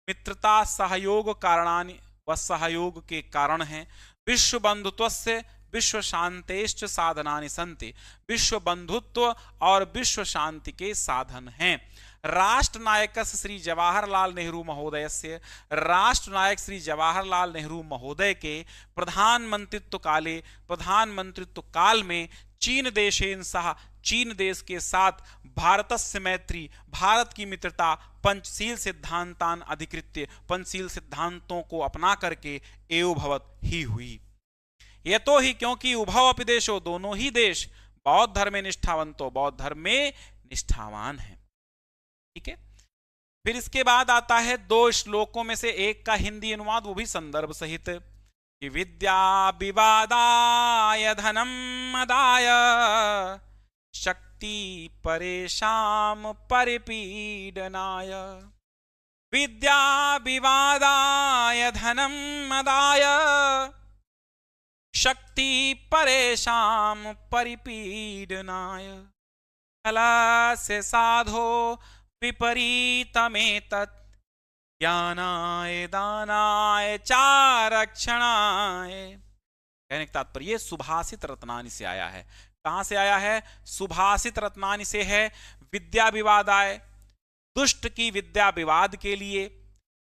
मित्रता, सहयोग कारणानि व सहयोग के कारण हैं। विश्व बंधुत्वस्य विश्व शांतेश्च साधनानि सन्ति, विश्व बंधुत्व और विश्व शांति के साधन हैं। राष्ट्र नायक श्री जवाहरलाल नेहरू महोदय से, राष्ट्र नायक श्री जवाहरलाल नेहरू महोदय के प्रधानमंत्रित्व काल में चीन देशेन सह, चीन देश के साथ भारतस्य मैत्री, भारत की मित्रता, पंचशील सिद्धांतान अधिकृत्य, पंचशील सिद्धांतों को अपना करके एवभवत ही हुई। ये तो ही क्योंकि उभव अपि देशो, दोनों ही देश बौद्ध धर्म में निष्ठावंतो, बौद्ध धर्म में निष्ठावान है। ठीक है। फिर इसके बाद आता है दो श्लोकों में से एक का हिंदी अनुवाद, वो भी संदर्भ सहित, कि विद्या विवादाय धनम मदाय, शक्ति परेशान परिपीडनाय। विद्या विवादाय धनम मदाय, शक्ति परेशान परिपीडनाय। कलस्य साधो विपरीतमेतत्, ज्ञानाय दानाय चारक्षणाय। कहने का तात्पर्य सुभाषित रत्नानि से आया है। कहां से आया है? सुभाषित रत्नानि से है। विद्या विवादाय, दुष्ट की विद्या विवाद के लिए,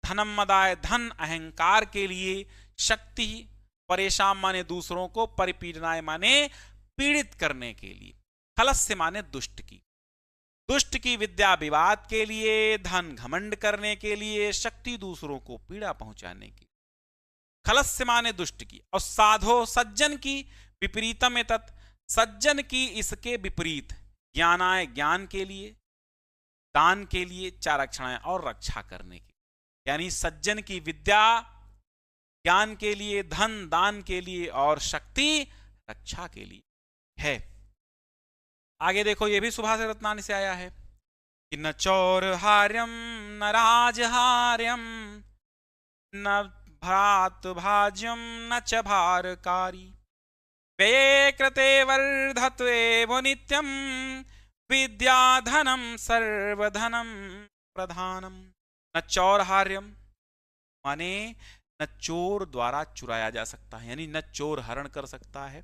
धनम मदाय, धन अहंकार के लिए, शक्ति परेशान माने दूसरों को, परिपीडनाय माने पीड़ित करने के लिए, खलस्य माने दुष्ट की, दुष्ट की विद्या विवाद के लिए, धन घमंड करने के लिए, शक्ति दूसरों को पीड़ा पहुंचाने की। खलस्य माने दुष्ट की, और साधो सज्जन की, विपरीतम एतत्, सज्जन की इसके विपरीत, ज्ञानाय ज्ञान के लिए, दान के लिए, चारक्षणाय और रक्षा करने की। यानी सज्जन की विद्या ज्ञान के लिए, धन दान के लिए, और शक्ति रक्षा के लिए है। आगे देखो, ये भी सुभाषित रत्नानि से आया है कि न चौरहार्यम न राजहार्यम न भ्रात भाज्यम न च भारकारी, व्यये कृते वर्धत्वे नित्यम, विद्याधनम सर्वधनम प्रधानम। न चौरहार्यम माने न चोर द्वारा चुराया जा सकता है, यानी न चोर हरण कर सकता है,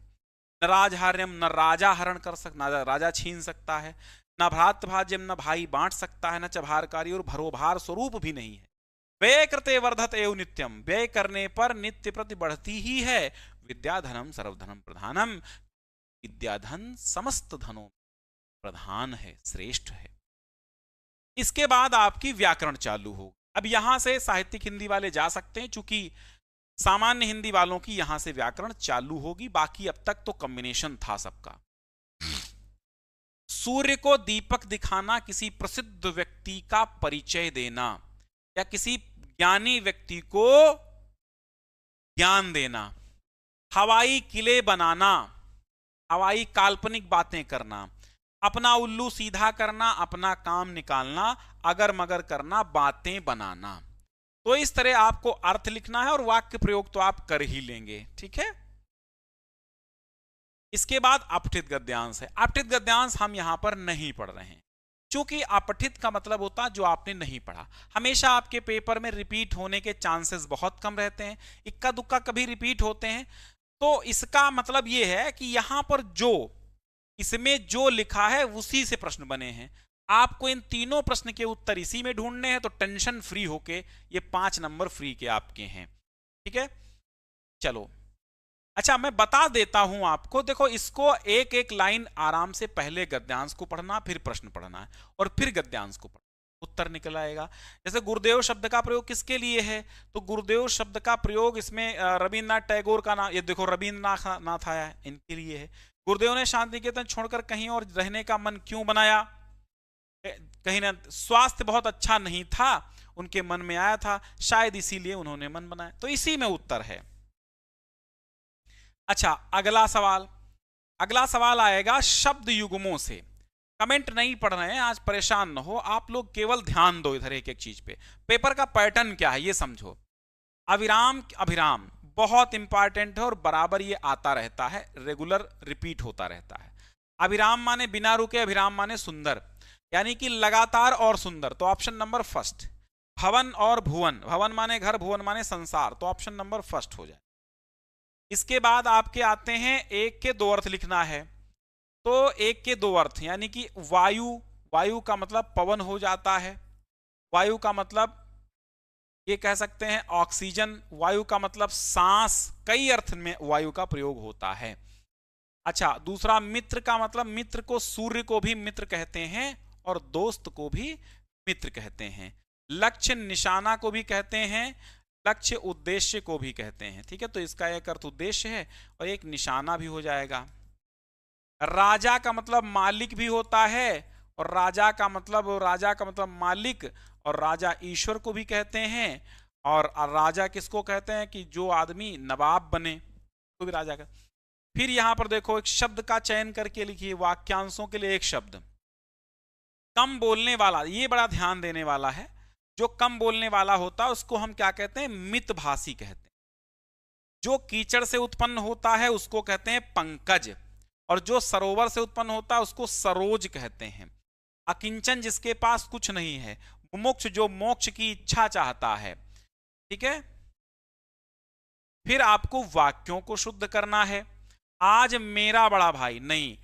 न राजहार्यम, न राजा हरण कर सकता, न राजा छीन सकता है, न भ्रातभाज्यम, न भाई बांट सकता है, न चभारकारी और भरोभार स्वरूप भी नहीं है। व्यय कृते वर्धत एवं नित्यम, व्यय करने पर नित्य प्रति बढ़ती ही है। विद्याधनम सर्वधनम प्रधानम, विद्याधन समस्त धनों प्रधान है, श्रेष्ठ है। इसके बाद आपकी व्याकरण चालू हो। अब यहां से साहित्यिक हिंदी वाले जा सकते हैं, चूंकि सामान्य हिंदी वालों की यहां से व्याकरण चालू होगी, बाकी अब तक तो कॉम्बिनेशन था सबका। सूर्य को दीपक दिखाना, किसी प्रसिद्ध व्यक्ति का परिचय देना या किसी ज्ञानी व्यक्ति को ज्ञान देना। हवाई किले बनाना, हवाई काल्पनिक बातें करना, अपना उल्लू सीधा करना, अपना काम निकालना, अगर मगर करना, बातें बनाना। तो इस तरह आपको अर्थ लिखना है और वाक्य प्रयोग तो आप कर ही लेंगे, ठीक है। इसके बाद अपठित गद्यांश है। अपठित गद्यांश हम यहां पर नहीं पढ़ रहे हैं, क्योंकि अपठित का मतलब होता है जो आपने नहीं पढ़ा। हमेशा आपके पेपर में रिपीट होने के चांसेस बहुत कम रहते हैं, इक्का दुक्का कभी रिपीट होते हैं। तो इसका मतलब यह है कि यहां पर जो इसमें जो लिखा है उसी से प्रश्न बने हैं। आपको इन तीनों प्रश्न के उत्तर इसी में ढूंढने हैं, तो टेंशन फ्री होके ये 5 नंबर फ्री के आपके हैं, ठीक है। चलो, अच्छा मैं बता देता हूं आपको, देखो इसको एक एक लाइन आराम से पहले गद्यांश को पढ़ना, फिर प्रश्न पढ़ना है और फिर गद्यांश को पढ़ना, उत्तर निकल आएगा। जैसे गुरुदेव शब्द का प्रयोग किसके लिए है, तो गुरुदेव शब्द का प्रयोग इसमें रविन्द्रनाथ टैगोर का नाम, ये देखो रविन्द्रनाथ आया है, इनके लिए है। गुरुदेव ने शांति निकेतन छोड़कर कहीं और रहने का मन क्यों बनाया, कहीं ना स्वास्थ्य बहुत अच्छा नहीं था, उनके मन में आया था, शायद इसीलिए उन्होंने मन बनाया। तो इसी में उत्तर है। अच्छा, अगला सवाल, अगला सवाल आएगा शब्द युग्मों से। कमेंट नहीं पढ़ रहे हैं आज, परेशान न हो आप लोग, केवल ध्यान दो इधर एक एक चीज पे। पेपर का पैटर्न क्या है ये समझो। अविराम अभिराम बहुत इंपॉर्टेंट है और बराबर ये आता रहता है, रेगुलर रिपीट होता रहता है। अभिराम माने बिना रुके, अभिराम माने सुंदर, यानी कि लगातार और सुंदर, तो ऑप्शन नंबर फर्स्ट। भवन और भुवन, भवन माने घर, भुवन माने संसार, तो ऑप्शन नंबर फर्स्ट हो जाए। इसके बाद आपके आते हैं एक के दो अर्थ लिखना है, तो एक के दो अर्थ, यानी कि वायु, वायु का मतलब पवन हो जाता है, वायु का मतलब ये कह सकते हैं ऑक्सीजन, वायु का मतलब सांस, कई अर्थ में वायु का प्रयोग होता है। अच्छा, दूसरा मित्र का मतलब, मित्र को सूर्य को भी मित्र कहते हैं और दोस्त को भी मित्र कहते हैं। लक्ष्य निशाना को भी कहते हैं, लक्ष्य उद्देश्य को भी कहते हैं, ठीक है। तो इसका एक अर्थ उद्देश्य है और एक निशाना भी हो जाएगा। राजा का मतलब मालिक भी होता है, और राजा का मतलब मालिक, और राजा ईश्वर को भी कहते हैं। और राजा किसको कहते हैं कि जो आदमी नवाब बने तो भी राजा का। फिर यहां पर देखो एक शब्द का चयन करके लिखिए, वाक्यांशों के लिए एक शब्द। कम बोलने वाला, ये बड़ा ध्यान देने वाला है। जो कम बोलने वाला होता है उसको हम क्या कहते हैं, मितभाषी कहते हैं। जो कीचड़ से उत्पन्न होता है उसको कहते हैं पंकज, और जो सरोवर से उत्पन्न होता है उसको सरोज कहते हैं। अकिंचन जिसके पास कुछ नहीं है, मुमुक्ष जो मोक्ष की इच्छा चाहता है, ठीक है। फिर आपको वाक्यों को शुद्ध करना है। आज मेरा बड़ा भाई, नहीं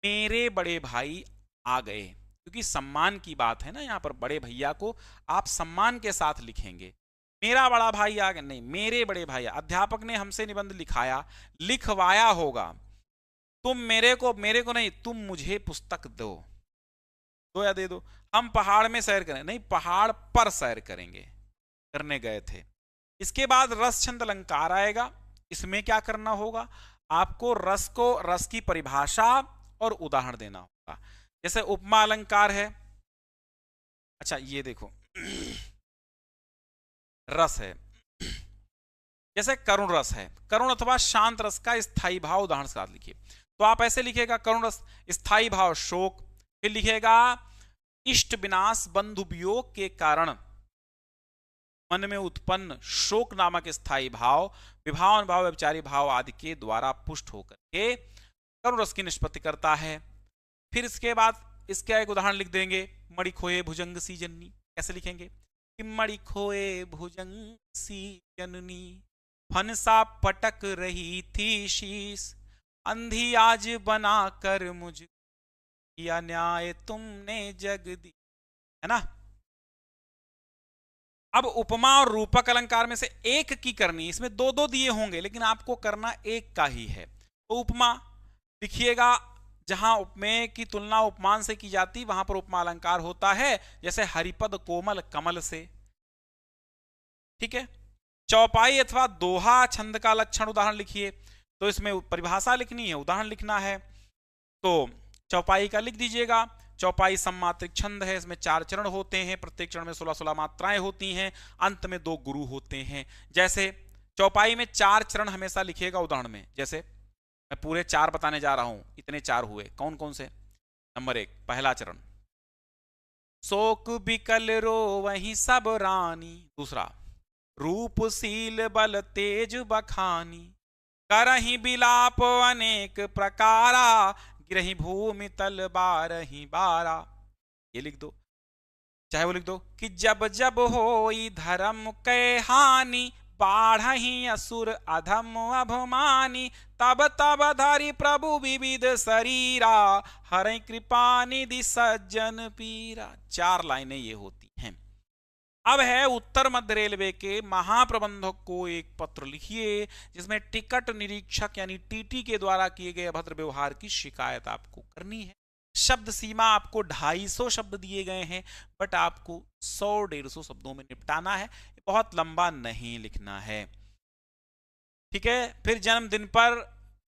मेरे बड़े भाई आ गए, क्योंकि सम्मान की बात है ना, यहां पर बड़े भैया को आप सम्मान के साथ लिखेंगे। मेरा बड़ा भाई आ गया, नहीं मेरे बड़े भाई। अध्यापक ने हमसे निबंध लिखाया, लिखवाया होगा। तुम मेरे को नहीं, तुम मुझे पुस्तक दो या दे दो। हम पहाड़ में सैर करें, नहीं पहाड़ पर सैर करने गए थे। इसके बाद रस छंद अलंकार आएगा। इसमें क्या करना होगा, आपको रस की परिभाषा और उदाहरण देना होगा। जैसे उपमा अलंकार है, अच्छा ये देखो रस है, जैसे करुण रस है, करुण अथवा शांत रस का स्थायी भाव उदाहरण के साथ लिखिए। तो आप ऐसे लिखेगा, करुण रस स्थायी भाव शोक, फिर लिखेगा इष्ट विनाश बंधु वियोग के कारण मन में उत्पन्न शोक नामक स्थायी भाव विभावन भाव व्यभिचारी भाव आदि के द्वारा पुष्ट होकर के करुण रस की निष्पत्ति करता है। फिर इसके बाद इसका एक उदाहरण लिख देंगे, मणि खोए भुजंग सी जन्नी, कैसे लिखेंगे, किम्मड़ी खोए भुजंग सी जननी, फनसा पटक रही थी शीस, अंधी आज बना कर मुझ किया न्याय तुमने जग दी। है ना। अब उपमा और रूपक अलंकार में से एक की करनी, इसमें दो दो दिए होंगे लेकिन आपको करना एक का ही है। तो उपमा लिखिएगा, जहां उपमेय की तुलना उपमान से की जाती वहां पर उपमा अलंकार होता है, जैसे हरिपद कोमल कमल से। ठीक है। चौपाई अथवा दोहा छंद का लक्षण उदाहरण लिखिए, तो इसमें परिभाषा लिखनी है, उदाहरण लिखना है। तो चौपाई का लिख दीजिएगा। चौपाई सम्मात्रिक छंद है, इसमें 4 चरण होते हैं, प्रत्येक चरण में 16-16 मात्राएं होती हैं, अंत में 2 गुरु होते हैं। जैसे चौपाई में 4 चरण हमेशा लिखिएगा उदाहरण में, जैसे मैं पूरे 4 बताने जा रहा हूं, इतने 4 हुए, कौन कौन से। नंबर 1 पहला चरण, शोक बिकल रो वही सब रानी। दूसरा, रूपशील बल तेज बखानी, करही बिलाप अनेक प्रकारा, गिरही भूमि तल बारही बारा। ये लिख दो, चाहे वो लिख दो कि जब जब होई धर्म के हानि, बाढ़ही असुर अधम अभमानी, तब तब धरि प्रभु विविध शरीरा, हरि कृपा निधि सज्जन पीरा। 4 लाइनें ये होती हैं। अब है उत्तर मध्य रेलवे के महाप्रबंधक को एक पत्र लिखिए, जिसमें टिकट निरीक्षक यानी टीटी के द्वारा किए गए अभद्र व्यवहार की शिकायत आपको करनी है। शब्द सीमा आपको 250 शब्द दिए गए हैं, बट आपको 100-150 शब्दों में निपटाना है, बहुत लंबा नहीं लिखना है। ठीक है। फिर जन्मदिन पर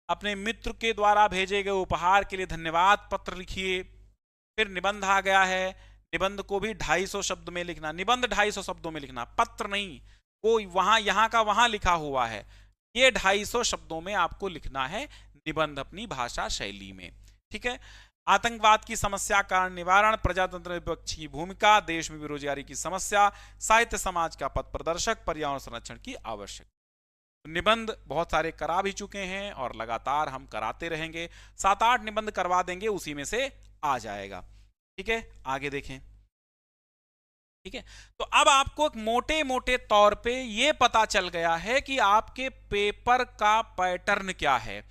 अपने मित्र के द्वारा भेजे गए उपहार के लिए धन्यवाद पत्र लिखिए। फिर निबंध आ गया है, निबंध को भी 250 शब्द में लिखना, निबंध 250 शब्दों में लिखना, पत्र नहीं, वो वहां यहां का वहां लिखा हुआ है, ये 250 शब्दों में आपको लिखना है निबंध अपनी भाषा शैली में। ठीक है। आतंकवाद की समस्या कारण निवारण, प्रजातंत्र विपक्ष की भूमिका, देश में बेरोजगारी की समस्या, साहित्य समाज का पथ प्रदर्शक, पर्यावरण संरक्षण की आवश्यकता। निबंध बहुत सारे करा भी चुके हैं और लगातार हम कराते रहेंगे, 7-8 निबंध करवा देंगे, उसी में से आ जाएगा। ठीक है, आगे देखें। ठीक है। तो अब आपको एक मोटे मोटे तौर पे ये पता चल गया है कि आपके पेपर का पैटर्न क्या है,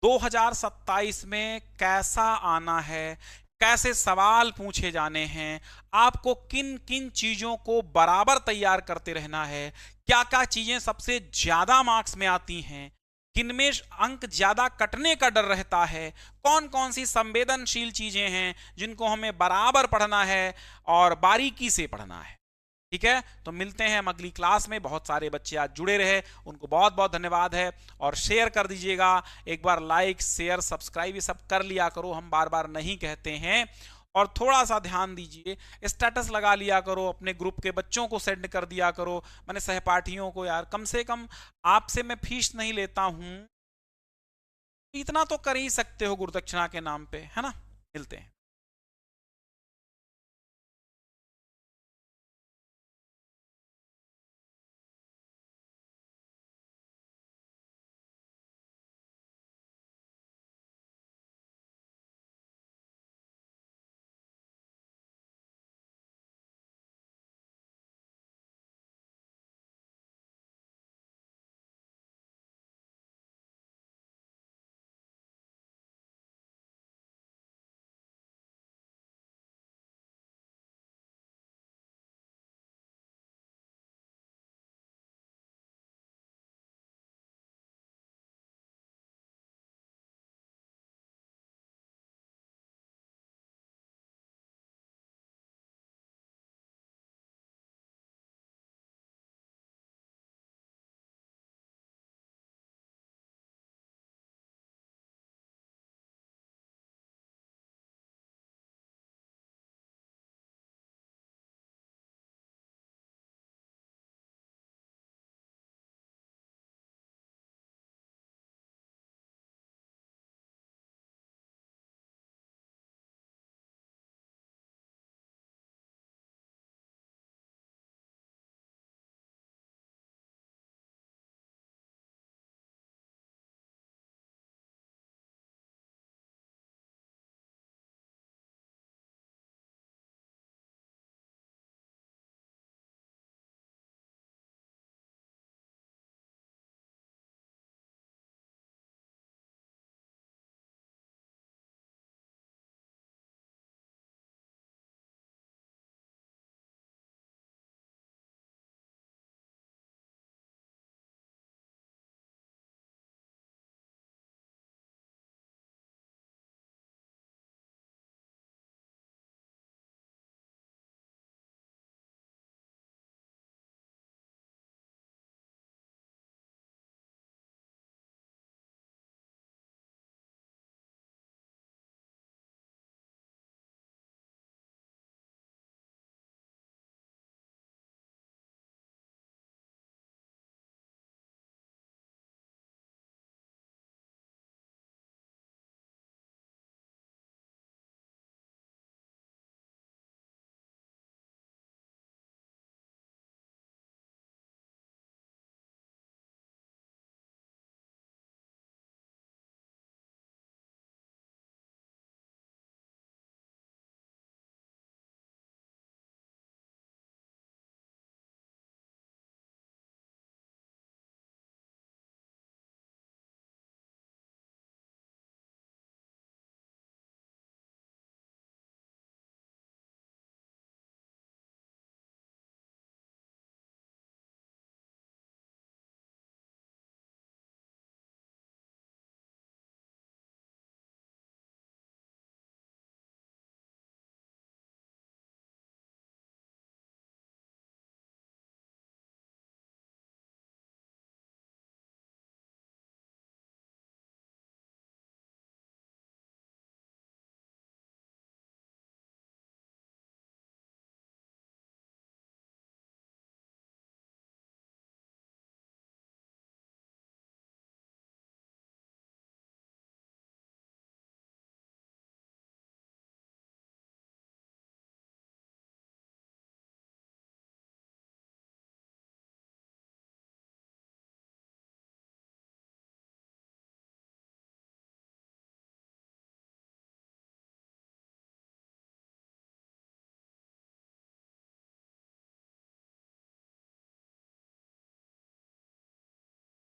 2027 में कैसा आना है, कैसे सवाल पूछे जाने हैं, आपको किन किन चीजों को बराबर तैयार करते रहना है, क्या क्या चीजें सबसे ज्यादा मार्क्स में आती हैं, किनमें अंक ज्यादा कटने का डर रहता है, कौन कौन सी संवेदनशील चीजें हैं जिनको हमें बराबर पढ़ना है और बारीकी से पढ़ना है। ठीक है। तो मिलते हैं हम अगली क्लास में। बहुत सारे बच्चे आज जुड़े रहे, उनको बहुत बहुत धन्यवाद है, और शेयर कर दीजिएगा। एक बार लाइक शेयर सब्सक्राइब ये सब कर लिया करो, हम बार बार नहीं कहते हैं। और थोड़ा सा ध्यान दीजिए, स्टेटस लगा लिया करो, अपने ग्रुप के बच्चों को सेंड कर दिया करो, मैंने सहपाठियों को। यार कम से कम आपसे मैं फीस नहीं लेता हूं, इतना तो कर ही सकते हो गुरुदक्षिणा के नाम पे, है ना। मिलते हैं।